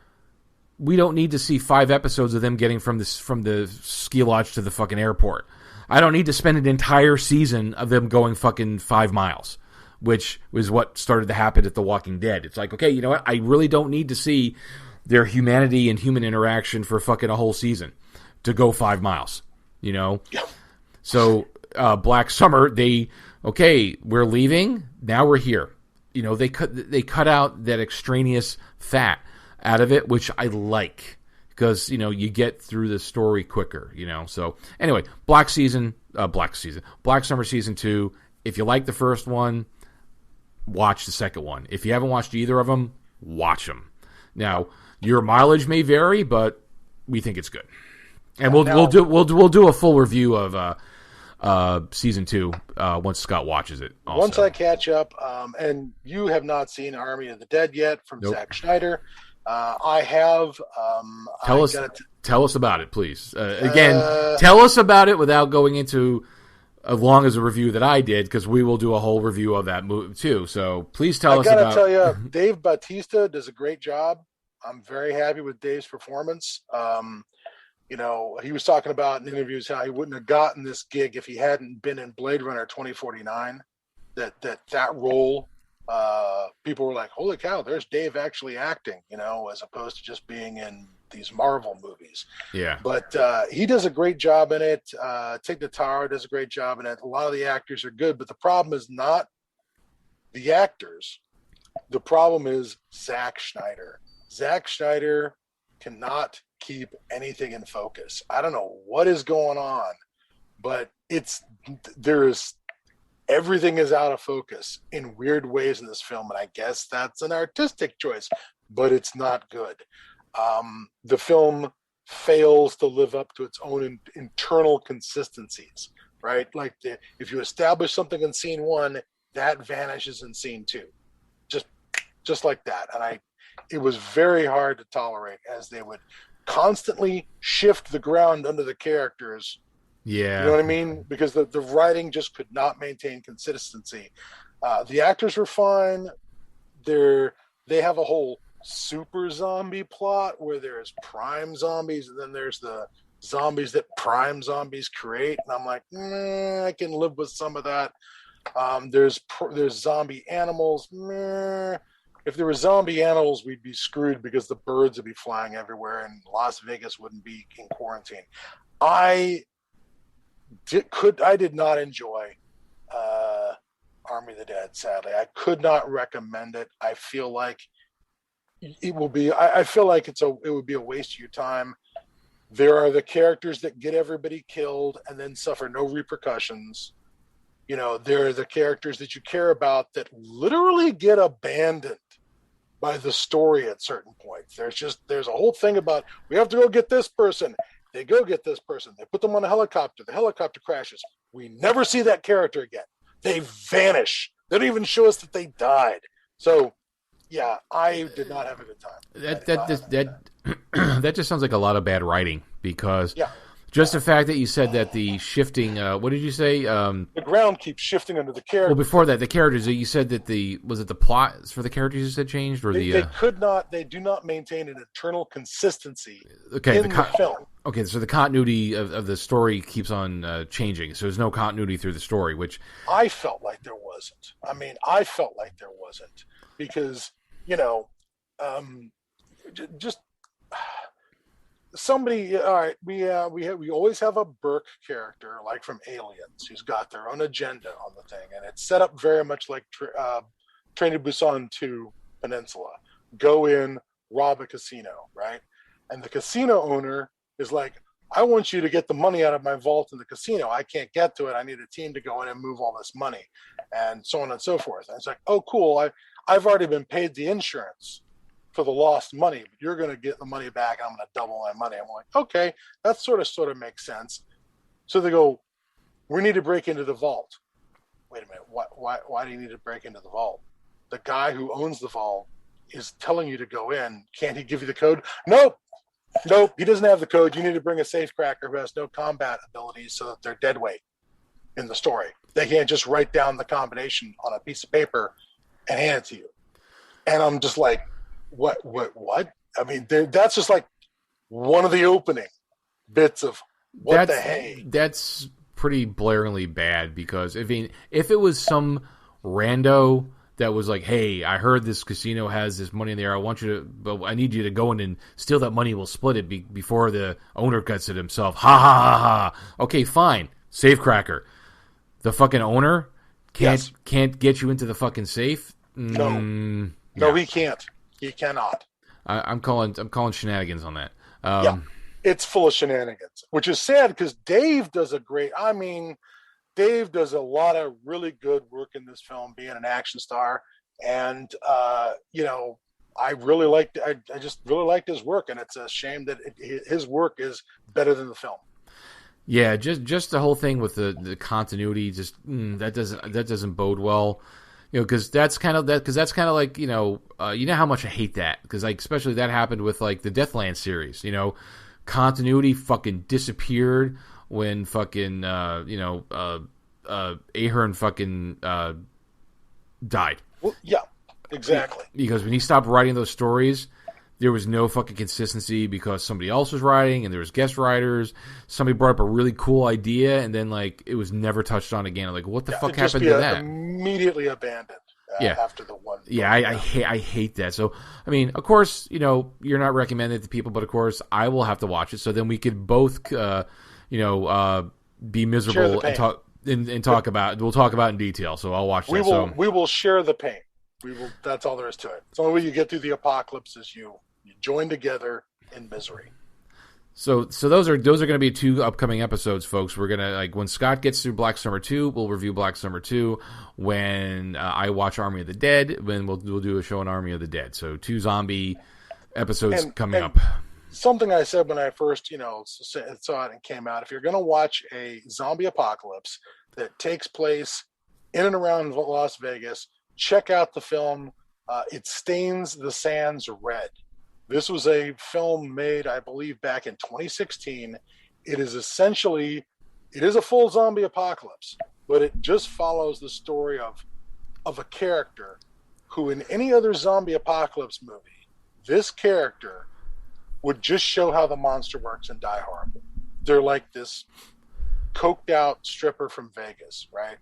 we don't need to see 5 episodes of them getting from the ski lodge to the fucking airport. I don't need to spend an entire season of them going fucking 5 miles, which was what started to happen at The Walking Dead. It's like, okay, you know what? I really don't need to see their humanity and human interaction for fucking a whole season to go 5 miles, Yeah. So, Black Summer, we're leaving. Now we're here. They cut out that extraneous fat out of it, which I like because you get through the story quicker. So anyway, Black Summer season 2. If you like the first one, watch the second one. If you haven't watched either of them, watch them. Now your mileage may vary, but we think it's good, and we'll do a full review of season 2 once Scott watches it. Also. Once I catch up, and you have not seen Army of the Dead yet from Zack Snyder. I have. Tell us about it, please. Tell us about it without going into as long as a review that I did, because we will do a whole review of that movie too. So please tell us about. I gotta tell you, Dave Bautista does a great job. I'm very happy with Dave's performance. He was talking about in interviews how he wouldn't have gotten this gig if he hadn't been in Blade Runner 2049. That role, people were like, "Holy cow, there's Dave actually acting," as opposed to just being in these Marvel movies. Yeah. But he does a great job in it. Tig Notaro does a great job in it. A lot of the actors are good, but the problem is not the actors. The problem is Zack Snyder. Zack Snyder cannot keep anything in focus. I don't know what is going on, but everything is out of focus in weird ways in this film, and I guess that's an artistic choice, but it's not good. The film fails to live up to its own internal consistencies, right? Like if you establish something in scene 1, that vanishes in scene 2, just like that. And it was very hard to tolerate, as they would constantly shift the ground under the characters. Yeah. You know what I mean? Because the writing just could not maintain consistency. The actors were fine. They have a whole super zombie plot where there's prime zombies, and then there's the zombies that prime zombies create. And I'm like, I can live with some of that. There's zombie animals. If there were zombie animals, we'd be screwed because the birds would be flying everywhere and Las Vegas wouldn't be in quarantine. I did not enjoy Army of the Dead, sadly. I could not recommend it. I feel like it will be, I feel like it would be a waste of your time. There are the characters that get everybody killed and then suffer no repercussions. You know, there are the characters that you care about that literally get abandoned by the story at certain points. There's a whole thing about, we have to go get this person. They go get this person. They put them on a helicopter. The helicopter crashes. We never see that character again. They vanish. They don't even show us that they died. So, yeah, I did not have a good time. That just sounds like a lot of bad writing, because just the fact that you said that the shifting, what did you say? The ground keeps shifting under the characters. Well, before that, the characters, you said that was it the plot for the characters you said changed? Or they do not maintain an internal consistency in the film. Okay, so the continuity of the story keeps on changing. So there's no continuity through the story, which I felt like there wasn't. Because, you know, just somebody. All right, we always have a Burke character, like from Aliens, who's got their own agenda on the thing, and it's set up very much like Train to Busan 2 Peninsula. Go in, rob a casino, right? And the casino owner is like, I want you to get the money out of my vault in the casino. I can't get to it. I need a team to go in and move all this money, and so on and so forth. And it's like, oh, cool. I've already been paid the insurance for the lost money, but you're going to get the money back. I'm going to double my money. I'm like, okay, that sort of makes sense. So they go, we need to break into the vault. Wait a minute. Why do you need to break into the vault? The guy who owns the vault is telling you to go in. Can't he give you the code? Nope, he doesn't have the code. You need to bring a safecracker who has no combat abilities so that they're dead weight in the story. They can't just write down the combination on a piece of paper and hand it to you. And I'm just like, what? I mean, that's just like one of the opening bits of the hey. That's pretty blaringly bad, because if it was some rando that was like, hey, I heard this casino has this money in there. But I need you to go in and steal that money. We'll split it before the owner gets it himself. Ha ha ha ha. Okay, fine. Safecracker. The fucking owner can't get you into the fucking safe. No, he can't. He cannot. I'm calling shenanigans on that. It's full of shenanigans, which is sad because Dave does a lot of really good work in this film, being an action star, and you know, I just really liked his work, and it's a shame that his work is better than the film. Yeah, just the whole thing with the continuity, that doesn't bode well. You know, because that's kind of like, you know how much I hate that, because like especially that happened with like the Deathland series. You know, continuity fucking disappeared when fucking Ahern fucking died. Well, yeah, exactly. Because when he stopped writing those stories, there was no fucking consistency, because somebody else was writing and there was guest writers. Somebody brought up a really cool idea and then like it was never touched on again. Like, what the fuck happened to that? Immediately abandoned. After the one. Yeah, I hate that. So I mean, of course, you know, you're not recommending it to people, but of course I will have to watch it, so then we could both be miserable and talk. We'll talk about in detail. So I'll watch that. We will share the pain. That's all there is to it. It's the only way you get through the apocalypse is you join together in misery. So those are going to be 2 upcoming episodes, folks. We're gonna, like, when Scott gets through Black Summer 2, we'll review Black Summer 2. When I watch Army of the Dead, then we'll do a show on Army of the Dead. So 2 zombie episodes coming up. Something I said when I first, saw it and came out: if you're going to watch a zombie apocalypse that takes place in and around Las Vegas, check out the film It Stains the Sands Red. This was a film made, I believe, back in 2016. It is a full zombie apocalypse, but it just follows the story of a character who, in any other zombie apocalypse movie, this character would just show how the monster works and die horrible. They're like this coked out stripper from Vegas, right?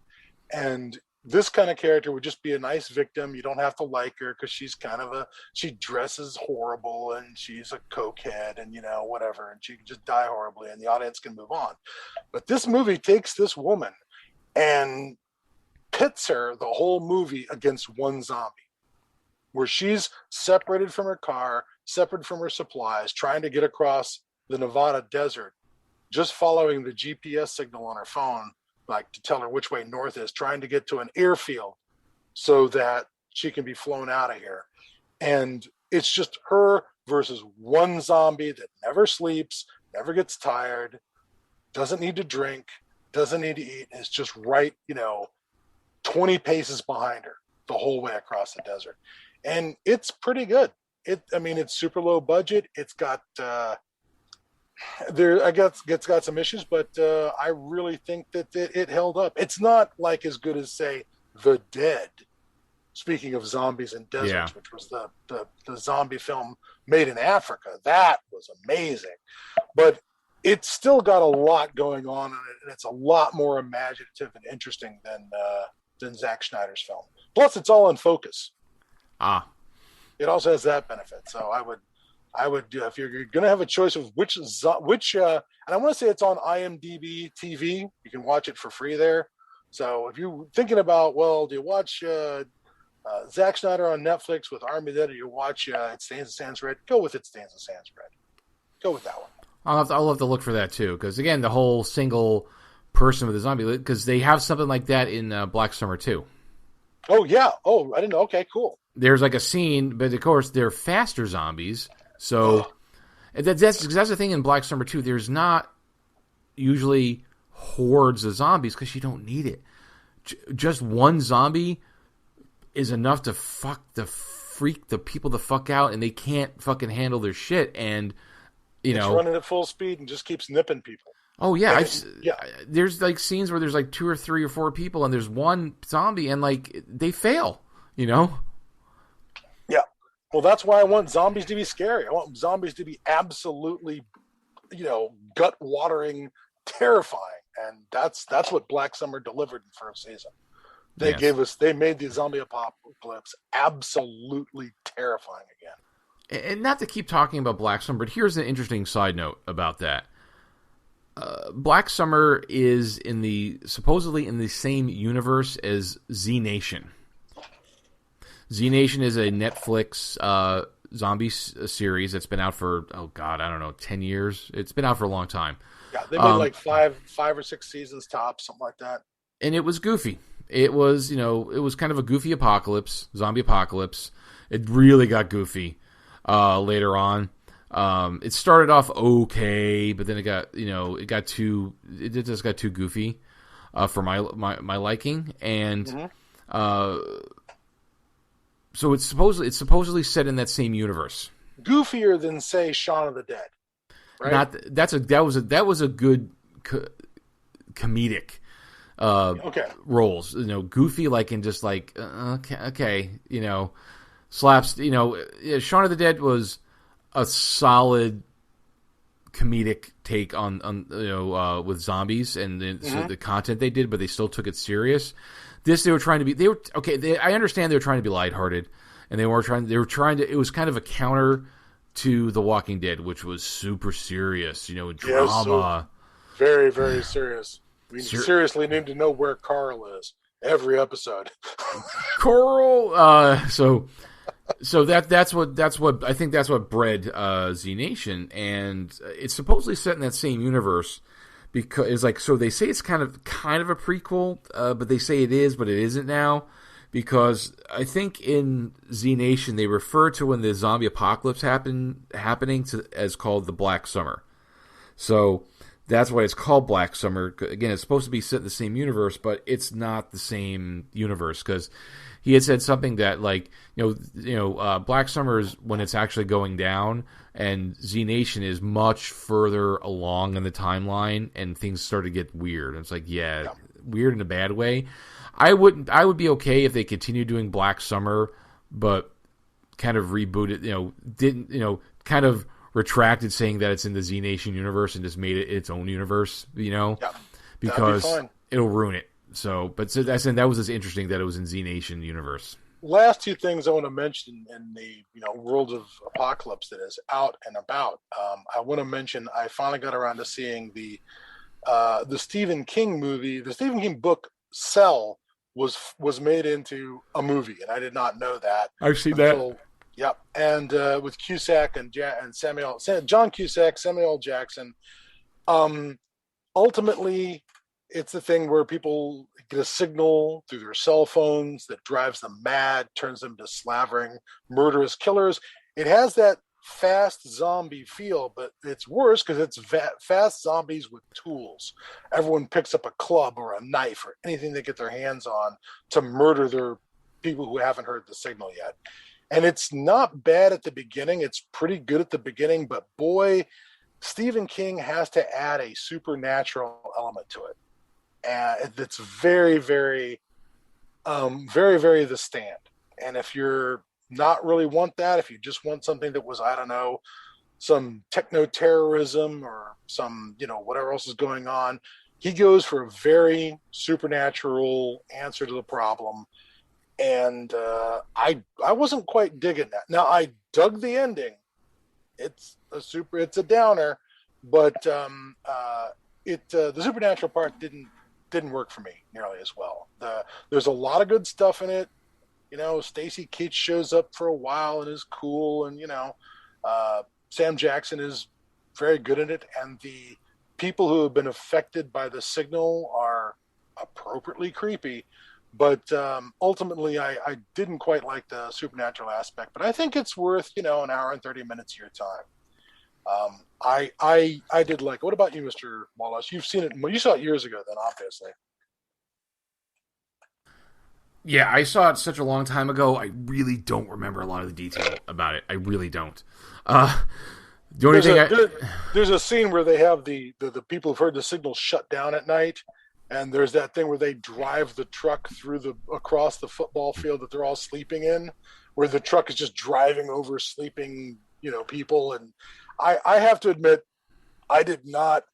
And this kind of character would just be a nice victim. You don't have to like her because she's she dresses horrible and she's a cokehead and, whatever. And she can just die horribly and the audience can move on. But this movie takes this woman and pits her the whole movie against one zombie, where she's separated from her car, separated from her supplies, trying to get across the Nevada desert, just following the GPS signal on her phone, like to tell her which way north is, trying to get to an airfield so that she can be flown out of here. And it's just her versus one zombie that never sleeps, never gets tired, doesn't need to drink, doesn't need to eat, is just right, 20 paces behind her the whole way across the desert. And it's pretty good. It's super low budget. It's got it's got some issues, but I really think that it held up. It's not like as good as, say, The Dead. Speaking of zombies and deserts, which was the zombie film made in Africa, that was amazing. But it's still got a lot going on in it, and it's a lot more imaginative and interesting than Zack Snyder's film. Plus, it's all in focus. It also has that benefit. So I would, if you're going to have a choice of which, and I want to say it's on IMDb TV. You can watch it for free there. So if you're thinking about, do you watch Zack Snyder on Netflix with Army Dead, or you watch It Stains the Sands Red? Go with It Stains the Sands Red. Go with that one. I'll have to look for that too, because again, the whole single person with a zombie, because they have something like that in Black Summer too. Oh yeah. Oh, I didn't know. Okay, cool. There's like a scene, but of course they're faster zombies. So that's the thing in Black Summer 2. There's not usually hordes of zombies because you don't need it. Just one zombie is enough to freak the people the fuck out, and they can't fucking handle their shit. And it's running at full speed and just keeps nipping people. Oh yeah, there's like scenes where there's like 2 or 3 or 4 people, and there's one zombie, and like they fail. Yeah. Well, that's why I want zombies to be scary. I want zombies to be absolutely, gut-watering, terrifying, and that's what Black Summer delivered in the first season. They made the zombie apocalypse absolutely terrifying again. And not to keep talking about Black Summer, but here's an interesting side note about that. Black Summer is supposedly in the same universe as Z Nation. Z Nation is a Netflix zombie series that's been out for 10 years. It's been out for a long time. Yeah, they made like five or 6 seasons tops, something like that. And it was goofy. It was kind of a goofy zombie apocalypse. It really got goofy later on. It started off okay, but then it just got too goofy for my liking, and so it's supposedly set in that same universe. Goofier than, say, Shaun of the Dead, right? That was a good comedic roles. Goofy like in just like okay, slaps. Shaun of the Dead was a solid comedic take on with zombies and the content they did, but they still took it serious. This I understand they were trying to be lighthearted, and they were trying to. It was kind of a counter to The Walking Dead, which was super serious, drama. So very, very serious. We seriously need to know where Carl is every episode. Carl. So that's what I think. That's what bred Z Nation, and it's supposedly set in that same universe. Because it's like, so they say it's kind of a prequel, but they say it is, but it isn't now. Because I think in Z Nation they refer to when the zombie apocalypse happening as called the Black Summer. So that's why it's called Black Summer. Again, it's supposed to be set in the same universe, but it's not the same universe because he had said something that like Black Summer is when it's actually going down, and Z Nation is much further along in the timeline, and things start to get weird. And it's like weird in a bad way. I would be okay if they continued doing Black Summer, but kind of rebooted. Kind of retracted saying that it's in the Z Nation universe and just made it its own universe. Because it'll ruin it. So, but that was just interesting that it was in Z Nation universe. Last two things I want to mention in the world of Apocalypse that is out and about. I want to mention I finally got around to seeing the Stephen King movie. The Stephen King book Cell was made into a movie, and I did not know that. I've seen that. Yep, and with Cusack and John Cusack, Samuel L. Jackson. Ultimately, it's the thing where people get a signal through their cell phones that drives them mad, turns them to slavering, murderous killers. It has that fast zombie feel, but it's worse because it's fast zombies with tools. Everyone picks up a club or a knife or anything they get their hands on to murder their people who haven't heard the signal yet. And it's not bad at the beginning. It's pretty good at the beginning, but boy, Stephen King has to add a supernatural element to it. And it's very, very, very, very The Stand. And if you're not really want that, if you just want something that was, I don't know, some techno-terrorism or some, whatever else is going on, he goes for a very supernatural answer to the problem. And I wasn't quite digging that. Now I dug the ending. It's a downer, but the supernatural part didn't work for me nearly as well. There's a lot of good stuff in it. Stacy Keach shows up for a while and is cool, and Sam Jackson is very good in it, and the people who have been affected by the signal are appropriately creepy. But ultimately, I didn't quite like the supernatural aspect. But I think it's worth, an hour and 30 minutes of your time. I did like it. What about you, Mr. Wallace? You've seen it. Well, you saw it years ago, then, obviously. Yeah, I saw it such a long time ago. I really don't remember a lot of the detail about it. I really don't. The only there's a scene where they have the people who've heard the signal shut down at night. And there's that thing where they drive the truck across the football field that they're all sleeping in, where the truck is just driving over sleeping, people. And I have to admit, I did not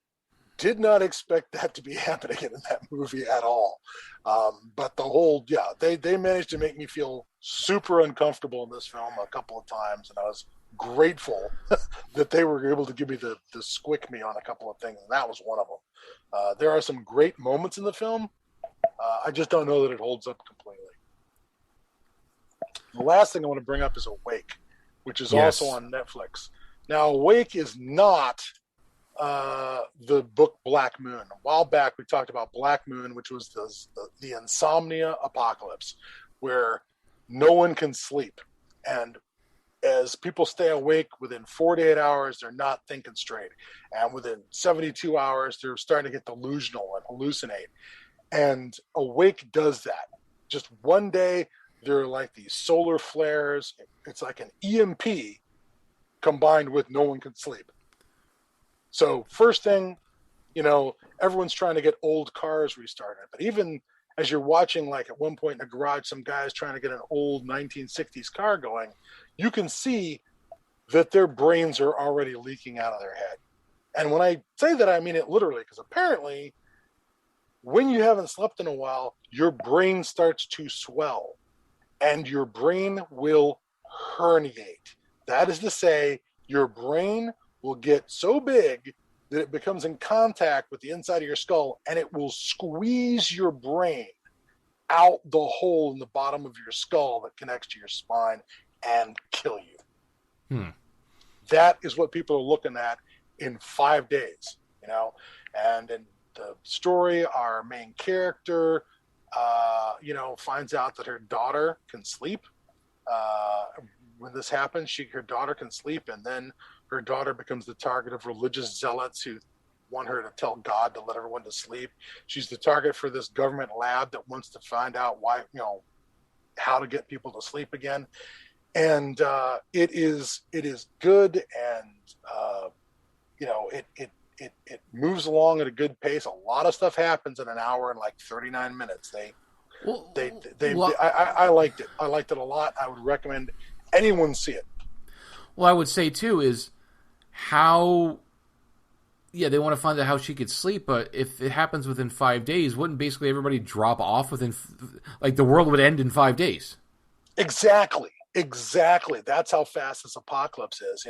expect that to be happening in that movie at all. But the whole, they managed to make me feel super uncomfortable in this film a couple of times. And I was grateful that they were able to give me the squick me on a couple of things. And that was one of them. There are some great moments in the film. I just don't know that it holds up completely. The last thing I want to bring up is Awake, which is also on Netflix. Now, Awake is not the book Black Moon. A while back, we talked about Black Moon, which was the insomnia apocalypse, where no one can sleep. And as people stay awake, within 48 hours, they're not thinking straight. And within 72 hours, they're starting to get delusional and hallucinate. And Awake does that. Just one day, there are like these solar flares. It's like an EMP combined with no one can sleep. So first thing, everyone's trying to get old cars restarted. But even as you're watching, like at one point in a garage, some guy's trying to get an old 1960s car going, you can see that their brains are already leaking out of their head. And when I say that, I mean it literally, because apparently when you haven't slept in a while, your brain starts to swell and your brain will herniate. That is to say, your brain will get so big that it becomes in contact with the inside of your skull, and it will squeeze your brain out the hole in the bottom of your skull that connects to your spine and kill you. That is what people are looking at in 5 days, and in the story, our main character, finds out that her daughter can sleep. When this happens, her daughter can sleep, and then her daughter becomes the target of religious zealots who want her to tell God to let everyone to sleep. She's the target for this government lab that wants to find out why, how to get people to sleep again. And it is good, and it moves along at a good pace. A lot of stuff happens in an hour and like 39 minutes. I liked it. I liked it a lot. I would recommend anyone see it. Well, I would say too is how. Yeah, they want to find out how she could sleep, but if it happens within 5 days, wouldn't basically everybody drop off within, like the world would end in 5 days? Exactly. That's how fast this apocalypse is,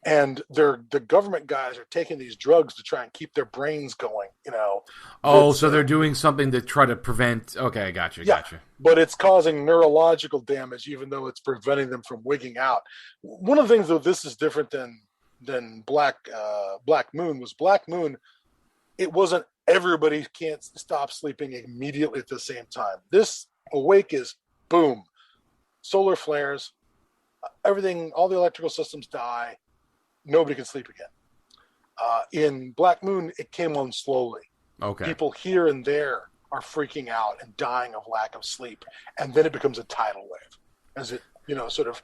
and the government guys are taking these drugs to try and keep their brains going, So they're doing something to try to prevent. Okay, I got you. But it's causing neurological damage, even though it's preventing them from wigging out. One of the things, though, this is different than Black Moon. It wasn't everybody can't stop sleeping immediately at the same time. This Awake is boom. Solar flares, everything, all the electrical systems die. Nobody can sleep again. In Black Moon, it came on slowly. Okay. People here and there are freaking out and dying of lack of sleep. And then it becomes a tidal wave as it, the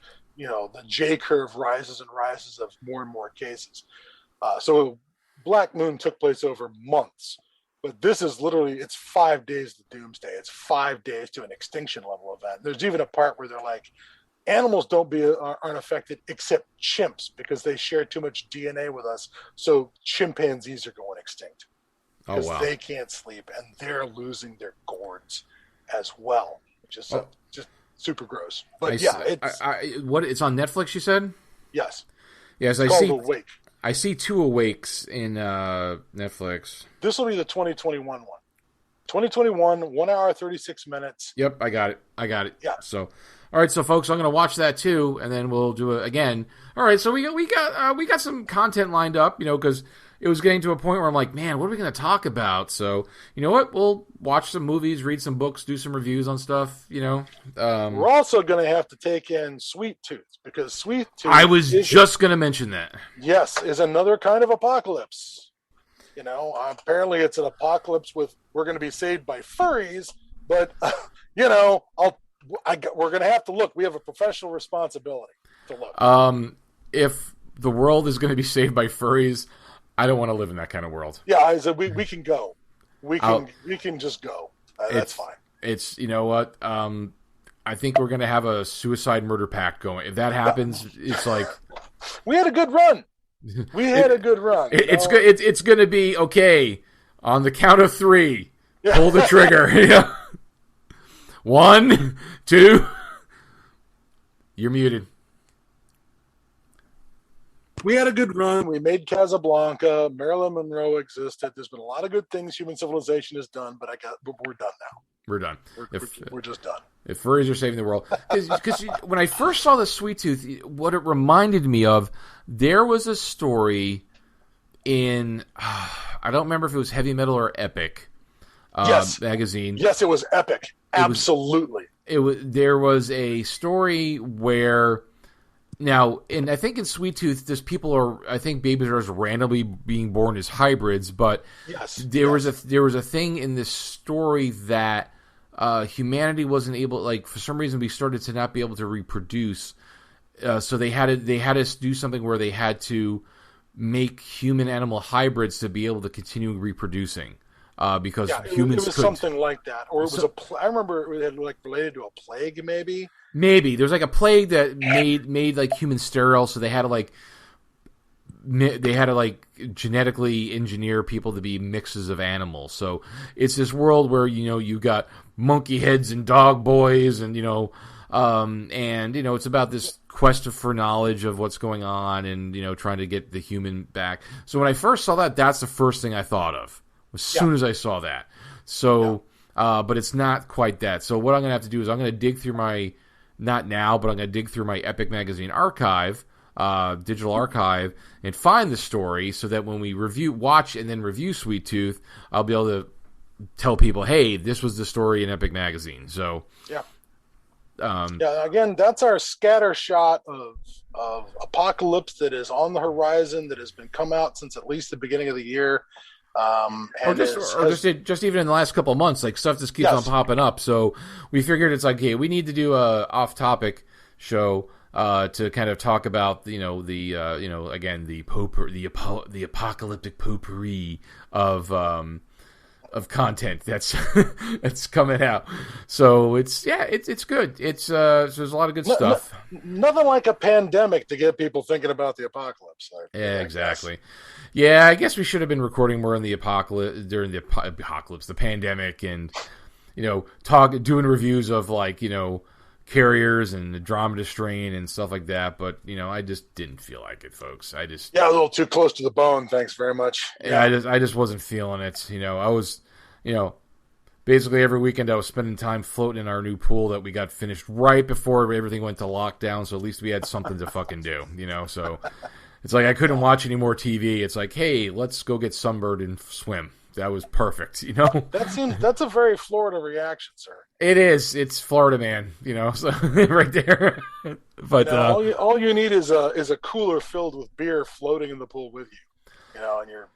J curve rises and rises of more and more cases. So Black Moon took place over months. But this is literally, it's 5 days to doomsday. It's 5 days to an extinction level event. There's even a part where they're like, animals aren't affected except chimps because they share too much DNA with us. So chimpanzees are going extinct because they can't sleep and they're losing their gourds as well. Just super gross. But it's on Netflix, you said? Yes. Yes, I see. Awake. I see 2 Awakes in Netflix. This will be the 2021 one. 2021, 1 hour, 36 minutes. Yep, I got it. Yeah. So, all right, so folks, I'm going to watch that too, and then we'll do it again. All right, so we got some content lined up, because it was getting to a point where I'm like, man, what are we going to talk about? So, you know what? We'll watch some movies, read some books, do some reviews on stuff. We're also going to have to take in Sweet Tooth because Sweet Tooth. I was just going to mention that. Yes, is another kind of apocalypse. Apparently it's an apocalypse with we're going to be saved by furries, but we're going to have to look. We have a professional responsibility to look. If the world is going to be saved by furries, I don't want to live in that kind of world. Yeah, I said we can go. We can just go. That's fine. It's what I think we're going to have a suicide murder pact going. If that happens, it's like we had a good run. A good run. It's going to be okay. On the count of 3, pull the trigger. 1, 2. You're muted. We had a good run. We made Casablanca. Marilyn Monroe existed. There's been a lot of good things human civilization has done, but we're done now. We're done. We're just done. If furries are saving the world. Because when I first saw the Sweet Tooth, what it reminded me of, there was a story in, I don't remember if it was Heavy Metal or Epic magazine. Yes, it was Epic. Absolutely. There was a story where, now, and I think in Sweet Tooth, babies are randomly being born as hybrids, but there was a thing in this story that humanity wasn't able, for some reason we started to not be able to reproduce, so they had to do something where they had to make human animal hybrids to be able to continue reproducing. Because humans it was something like that, or it was I remember it had related to a plague, maybe. Maybe there was a plague that made humans sterile, so they had to genetically engineer people to be mixes of animals. So it's this world where you got monkey heads and dog boys, and it's about this quest for knowledge of what's going on, and trying to get the human back. So when I first saw that, that's the first thing I thought of as soon as I saw that. So, but it's not quite that. So what I'm going to have to do is I'm going to dig through I'm going to dig through my Epic Magazine archive, digital archive, and find the story so that when we watch and then review Sweet Tooth, I'll be able to tell people, hey, this was the story in Epic Magazine. So, Yeah, again, that's our scatter shot of apocalypse that is on the horizon, that has been come out since at least the beginning of the year. Just even in the last couple of months, like stuff just keeps on popping up. So we figured it's like, hey, we need to do a off-topic show to kind of talk about, again, the apocalyptic potpourri of content that's that's coming out. So it's good. It's there's a lot of good stuff. Nothing like a pandemic to get people thinking about the apocalypse. Yeah, exactly. Yeah, I guess we should have been recording more on the apocalypse during the apocalypse, the pandemic, and doing reviews of carriers and the Andromeda strain and stuff like that. But I just didn't feel like it, folks. A little too close to the bone. Thanks very much. Yeah, I just wasn't feeling it. I was basically every weekend I was spending time floating in our new pool that we got finished right before everything went to lockdown. So at least we had something to fucking do. So. It's like I couldn't watch any more TV. It's like, hey, let's go get sunburned and swim. That was perfect, That's a very Florida reaction, sir. It is. It's Florida, man. So right there. But all you need is a cooler filled with beer floating in the pool with you. And you're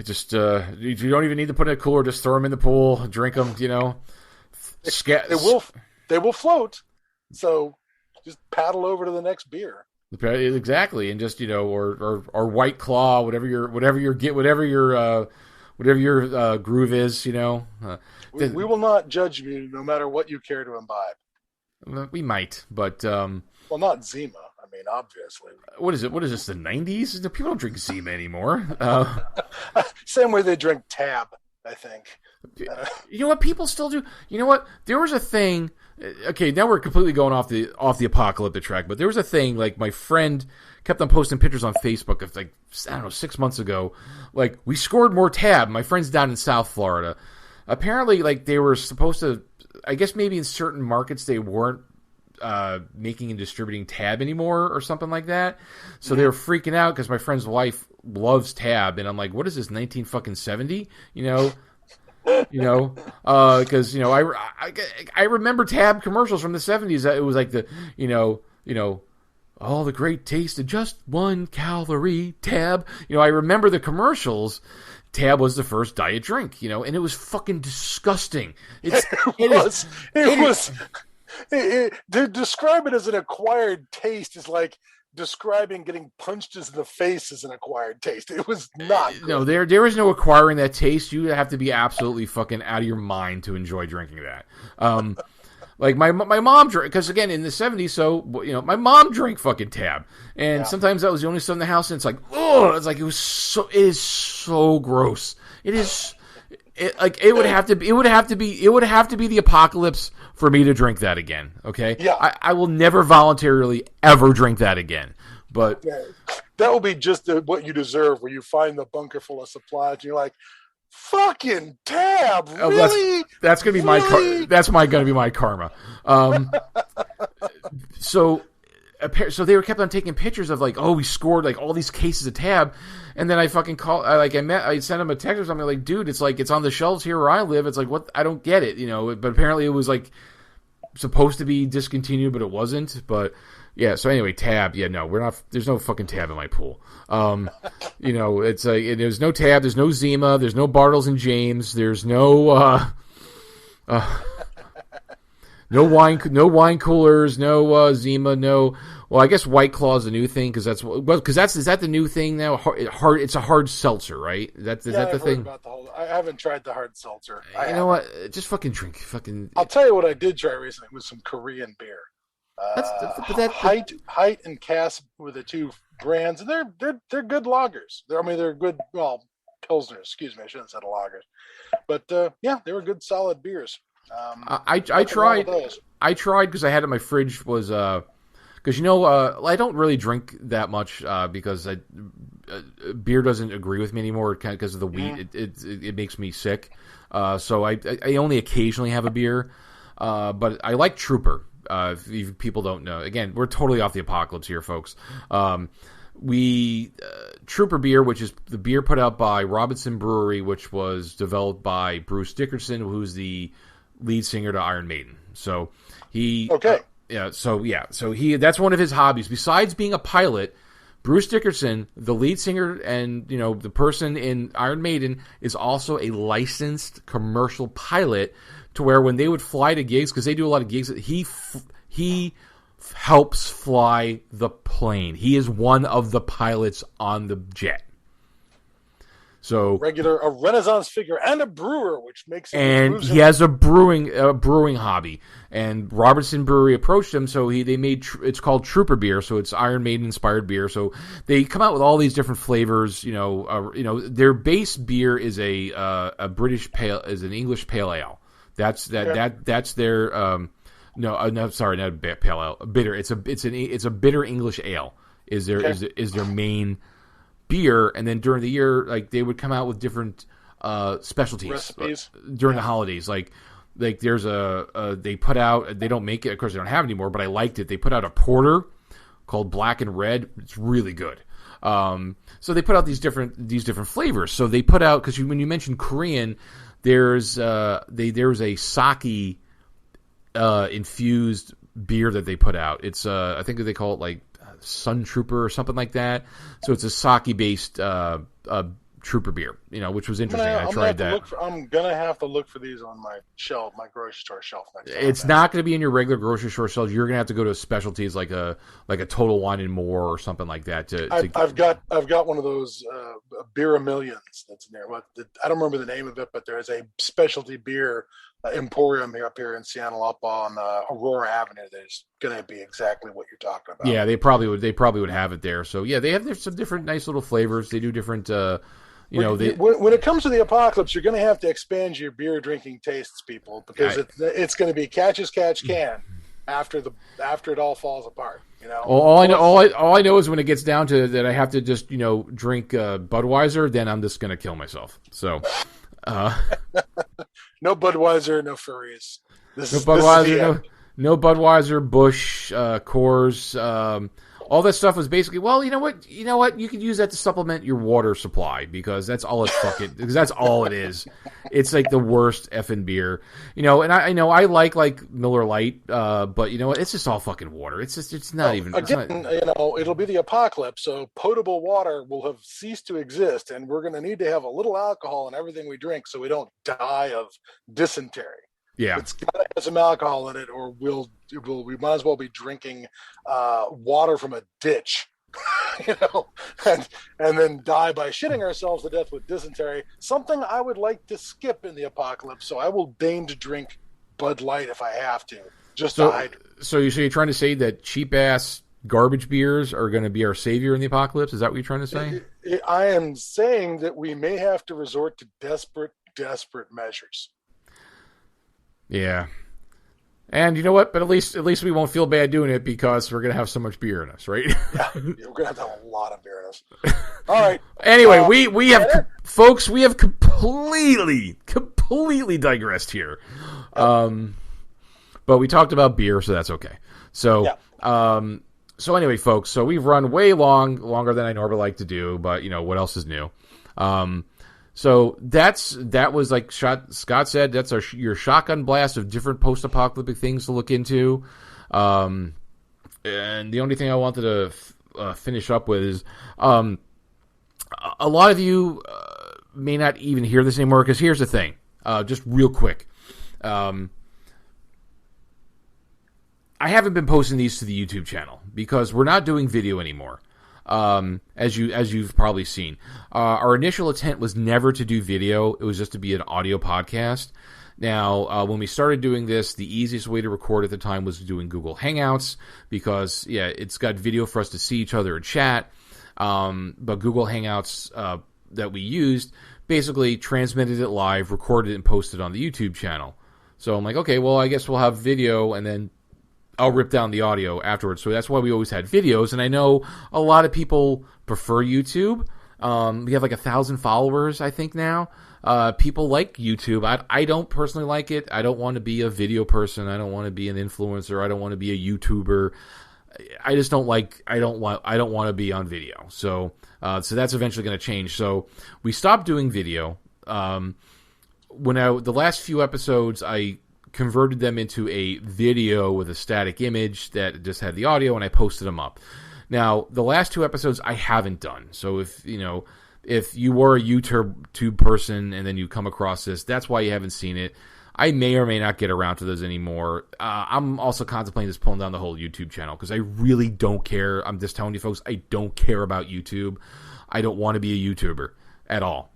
just you don't even need to put in a cooler. Just throw them in the pool, drink them. They will float. So just paddle over to the next beer. Exactly, and just or White Claw, whatever your groove is, we will not judge you no matter what you care to imbibe. We might, but well, not Zima. I mean, obviously. What is it? What is this? The 90s? People don't drink Zima anymore. Same way they drink Tab, I think. You know what? People still do. You know what? There was a thing. Okay, now we're completely going off the apocalyptic track, but there was a thing, like my friend kept on posting pictures on Facebook of 6 months ago, like we scored more Tab. My friend's down in South Florida. Apparently, they were supposed to, I guess maybe in certain markets they weren't making and distributing Tab anymore or something like that. So they were freaking out because my friend's wife loves Tab, and I'm like, what is this, 1970? Because I remember Tab commercials from the 70s. It was like the all the great taste of just 1 calorie Tab. I remember the commercials. Tab was the first diet drink, and it was fucking disgusting. To describe it as an acquired taste is like describing getting punched in the face as an acquired taste. It was not good. No, there is no acquiring that taste. You have to be absolutely fucking out of your mind to enjoy drinking that. Like my mom drank, because again in the 70s, so my mom drank fucking Tab, and sometimes that was the only stuff in the house, and it's like, oh, it's like it is so gross. It would have to be the apocalypse for me to drink that again. Okay, yeah, I will never voluntarily ever drink that again. But that will be just what you deserve, where you find the bunker full of supplies, and you're like, fucking Tab, really? That's gonna be gonna be my karma. So they were kept on taking pictures of we scored all these cases of Tab, and then I fucking I sent him a text or something like, dude, it's on the shelves here where I live. It's like, what? I don't get it, But apparently it was supposed to be discontinued, but it wasn't. But yeah, so anyway, Tab. Yeah, no, we're not. There's no fucking Tab in my pool. It's there's no Tab. There's no Zima. There's no Bartles and James. There's no no wine coolers. No Zima. No. Well, I guess White Claw is the new thing is that the new thing now? It's a hard seltzer, right? Is that the thing? I haven't tried the hard seltzer. You know what? Just fucking drink. I'll tell you what I did try recently was some Korean beer. Height and Cass were the two brands, and they're good lagers. They're good pilsners. Excuse me, I shouldn't have said lagers, but they were good solid beers. I tried because I had it in my fridge. Was because I don't really drink that much because beer doesn't agree with me anymore because of the wheat. It makes me sick. So I only occasionally have a beer, but I like Trooper. If people don't know, again, we're totally off the apocalypse here, folks. Trooper beer, which is the beer put out by Robinson Brewery, which was developed by Bruce Dickerson, who's the lead singer to Iron Maiden. So he Okay. So that's one of his hobbies. Besides being a pilot, Bruce Dickinson, the lead singer and the person in Iron Maiden, is also a licensed commercial pilot. To where when they would fly to gigs, because they do a lot of gigs, he helps fly the plane. He is one of the pilots on the jet. So a Renaissance figure and a brewer, which makes him. And he has a brewing hobby. And Robertson Brewery approached him, so they made it's called Trooper beer, so it's Iron Maiden inspired beer. So they come out with all these different flavors. Their base beer is a British is an English pale ale. That's their no, sorry, not a pale ale, bitter. It's a bitter English ale. Is their main beer, and then during the year, like they would come out with different specialties recipes during the holidays. Like there's they put out, they don't make it, of course they don't have it anymore, but I liked it. They put out a porter called Black and Red. It's really good. So they put out these different flavors. So they put out, because when you mentioned Korean, there's a sake infused beer that they put out. It's I think they call it like Sun Trooper or something like that. So it's a sake based Trooper beer, which was interesting. I tried that. I'm gonna have to look for these on my shelf, my grocery store shelf next time. It's not going to be in your regular grocery store shelves. You're going to have to go to specialties like a Total Wine and More or something like that. I've got one of those beer millions that's in there. I don't remember the name of it, but there is a specialty beer emporium up here in Seattle, up on Aurora Avenue. That's going to be exactly what you're talking about. Yeah, they probably would have it there. So yeah, they have some different nice little flavors. They do different. When it comes to the apocalypse, you're going to have to expand your beer drinking tastes, people, because it's going to be catch as catch can after it all falls apart. All I know is when it gets down to that, I have to just drink Budweiser. Then I'm just going to kill myself. So. No Budweiser, no furries. No Budweiser, Busch, Coors. All that stuff was basically, well, you know what, you could use that to supplement your water supply, because that's all because that's all it is. It's like the worst effing beer, and I know I like Miller Lite, but you know what, it's just all fucking water. It's not even. Again, it'll be the apocalypse, so potable water will have ceased to exist, and we're going to need to have a little alcohol in everything we drink so we don't die of dysentery. Yeah, it's got to have some alcohol in it, or we might as well be drinking water from a ditch, and then die by shitting ourselves to death with dysentery. Something I would like to skip in the apocalypse, so I will deign to drink Bud Light if I have to, just to hide. So you're trying to say that cheap ass garbage beers are going to be our savior in the apocalypse? Is that what you're trying to say? I am saying that we may have to resort to desperate measures. Yeah, and you know what? But at least we won't feel bad doing it, because we're gonna have so much beer in us, right? Yeah, we're gonna have to have a lot of beer in us. All right. Anyway, we have folks. We have completely digressed here, but we talked about beer, so that's okay. So, so anyway, folks. So we've run way longer than I normally like to do, but what else is new? So that was like Scott said. That's your shotgun blast of different post-apocalyptic things to look into. And the only thing I wanted to finish up with is a lot of you may not even hear this anymore, because here's the thing. Just real quick. I haven't been posting these to the YouTube channel because we're not doing video anymore. As you've probably seen, our initial intent was never to do video. It was just to be an audio podcast. Now, when we started doing this, the easiest way to record at the time was doing Google Hangouts, because it's got video for us to see each other and chat. But Google Hangouts, that we used basically transmitted it live, recorded it, and posted it on the YouTube channel. So I'm like, okay, well, I guess we'll have video, and then I'll rip down the audio afterwards. So that's why we always had videos. And I know a lot of people prefer YouTube. We have like 1,000 followers, I think, now. People like YouTube. I don't personally like it. I don't want to be a video person. I don't want to be an influencer. I don't want to be a YouTuber. I just don't like. I don't want to be on video. So that's eventually going to change. So we stopped doing video. The last few episodes, I converted them into a video with a static image that just had the audio, and I posted them up. Now, the last 2 episodes I haven't done. So if you were a YouTube person and then you come across this, that's why you haven't seen it. I may or may not get around to those anymore. I'm also contemplating just pulling down the whole YouTube channel because I really don't care. I'm just telling you folks, I don't care about YouTube. I don't want to be a YouTuber at all.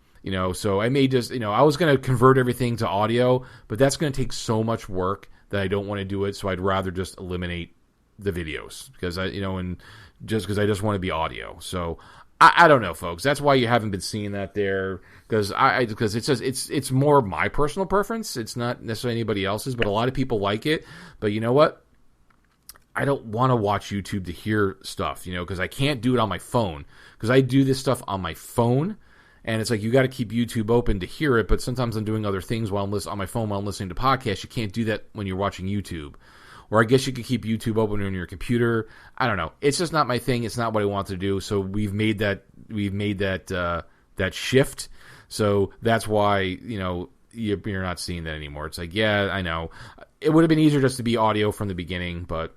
So I may just, I was going to convert everything to audio, but that's going to take so much work that I don't want to do it. So I'd rather just eliminate the videos because because I just want to be audio. So I don't know, folks. That's why you haven't been seeing that there because it's more my personal preference. It's not necessarily anybody else's, but a lot of people like it. But you know what? I don't want to watch YouTube to hear stuff, because I can't do it on my phone because I do this stuff on my phone. And it's like you got to keep YouTube open to hear it, but sometimes I'm doing other things while I'm on my phone while I'm listening to podcasts. You can't do that when you're watching YouTube. Or I guess you could keep YouTube open on your computer. I don't know. It's just not my thing. It's not what I want to do. So we've made that shift. So that's why you're not seeing that anymore. It's like, yeah, I know. It would have been easier just to be audio from the beginning, but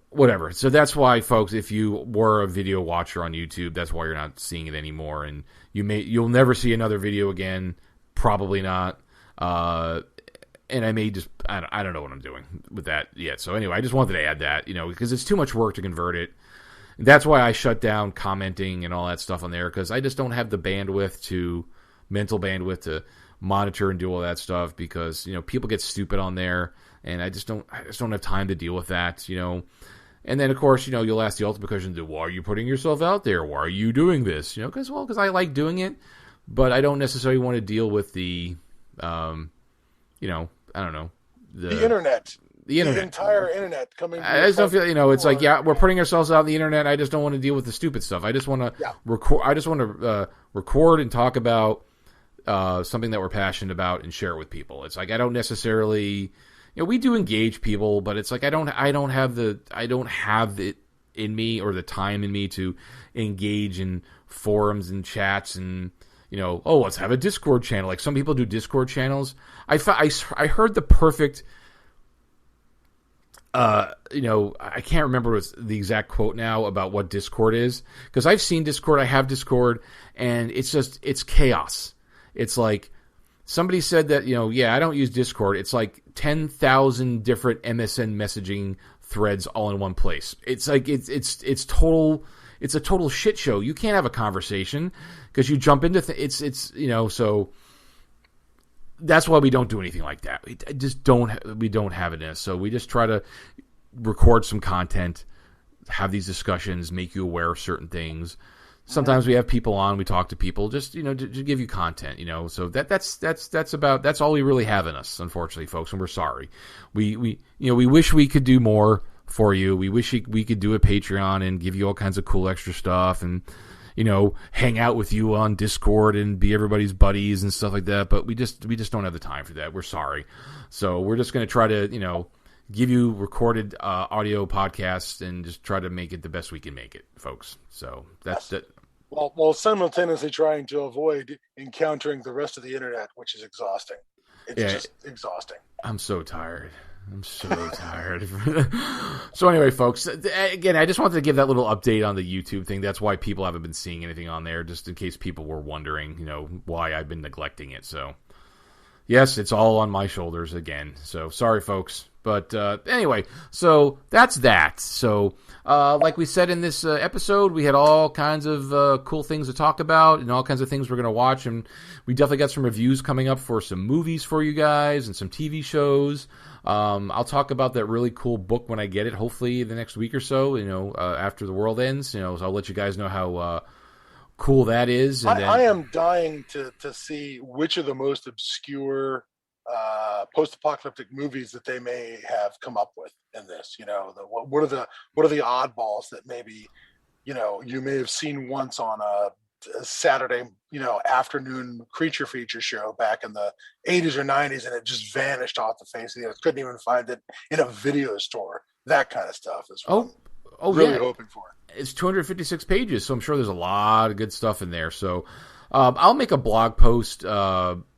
whatever. So that's why, folks, if you were a video watcher on YouTube, that's why you're not seeing it anymore, and you'll never see another video again. Probably not. And I may just I don't know what I'm doing with that yet. So anyway, I just wanted to add that, because it's too much work to convert it. That's why I shut down commenting and all that stuff on there because I just don't have the mental bandwidth to monitor and do all that stuff because people get stupid on there, and I just don't have time to deal with that. And then, of course, you'll ask the ultimate question, why are you putting yourself out there? Why are you doing this? Because I like doing it, but I don't necessarily want to deal with the, I don't know. The internet. The internet. The entire internet coming. I just don't feel, it's like, yeah, we're putting ourselves out on the internet. I just don't want to deal with the stupid stuff. I just want to record. I just want to record and talk about something that we're passionate about and share it with people. It's like, I don't necessarily... we do engage people, but it's like I don't have it in me or the time in me to engage in forums and chats and let's have a Discord channel. Like some people do Discord channels. I heard the perfect I can't remember the exact quote now about what Discord is because I've seen Discord, I have Discord, and it's chaos. It's like somebody said that, I don't use Discord. It's like 10,000 different MSN messaging threads all in one place. It's like it's a total shit show. You can't have a conversation because you jump into so that's why we don't do anything like that. We don't have it in us. So we just try to record some content, have these discussions, make you aware of certain things. Sometimes we have people on, we talk to people, just to give you content, So that's all we really have in us, unfortunately, folks, and we're sorry. We wish we could do more for you. We wish we could do a Patreon and give you all kinds of cool extra stuff and hang out with you on Discord and be everybody's buddies and stuff like that. But we just don't have the time for that. We're sorry. So we're just going to try to give you recorded audio podcasts and just try to make it the best we can make it, folks. So that's it. While simultaneously trying to avoid encountering the rest of the internet, which is exhausting. It's just exhausting. I'm so tired. So anyway, folks, again, I just wanted to give that little update on the YouTube thing. That's why people haven't been seeing anything on there, just in case people were wondering, why I've been neglecting it. So, yes, it's all on my shoulders again. So, sorry, folks. But anyway, so that's that. So, like we said in this episode, we had all kinds of cool things to talk about and all kinds of things we're going to watch. And we definitely got some reviews coming up for some movies for you guys and some TV shows. I'll talk about that really cool book when I get it, hopefully the next week or so, after the world ends. So I'll let you guys know how cool that is. And I am dying to see which of the most obscure post-apocalyptic movies that they may have come up with in this. What are the oddballs that maybe you may have seen once on a Saturday afternoon creature feature show back in the 80s or 90s, and it just vanished off the face of the earth. Couldn't even find it in a video store. That kind of stuff is what I'm really hoping for. It's 256 pages, so I'm sure there's a lot of good stuff in there. So I'll make a blog post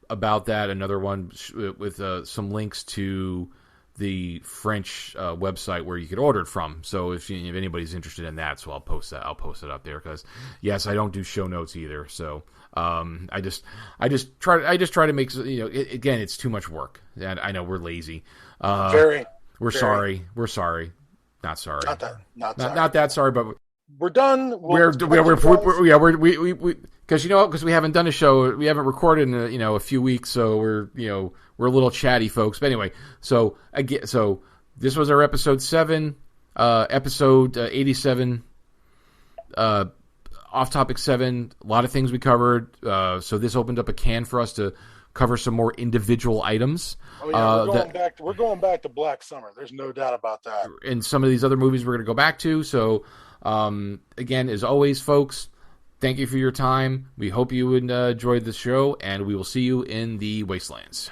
about that. Another one with some links to the French website where you could order it from. So if anybody's interested in that, so I'll post that. I'll post it up there because yes, I don't do show notes either. So I just try to make, again, it's too much work. And I know we're lazy. We're sorry. Not sorry. Not that sorry, but we're done. Because we haven't done a show, we haven't recorded in a few weeks, so we're a little chatty, folks. But anyway, so this was our episode 7, episode 87, off topic 7. A lot of things we covered. So this opened up a can for us to cover some more individual items. Oh yeah, we're going back to Black Summer. There's no doubt about that. And some of these other movies we're going to go back to. So again, as always, folks, thank you for your time. We hope you enjoyed the show, and we will see you in the wastelands.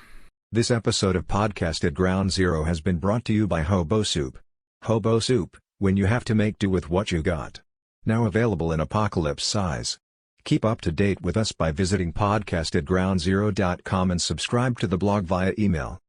This episode of Podcast at Ground Zero has been brought to you by Hobo Soup. Hobo Soup, when you have to make do with what you got. Now available in apocalypse size. Keep up to date with us by visiting podcastatgroundzero.com and subscribe to the blog via email.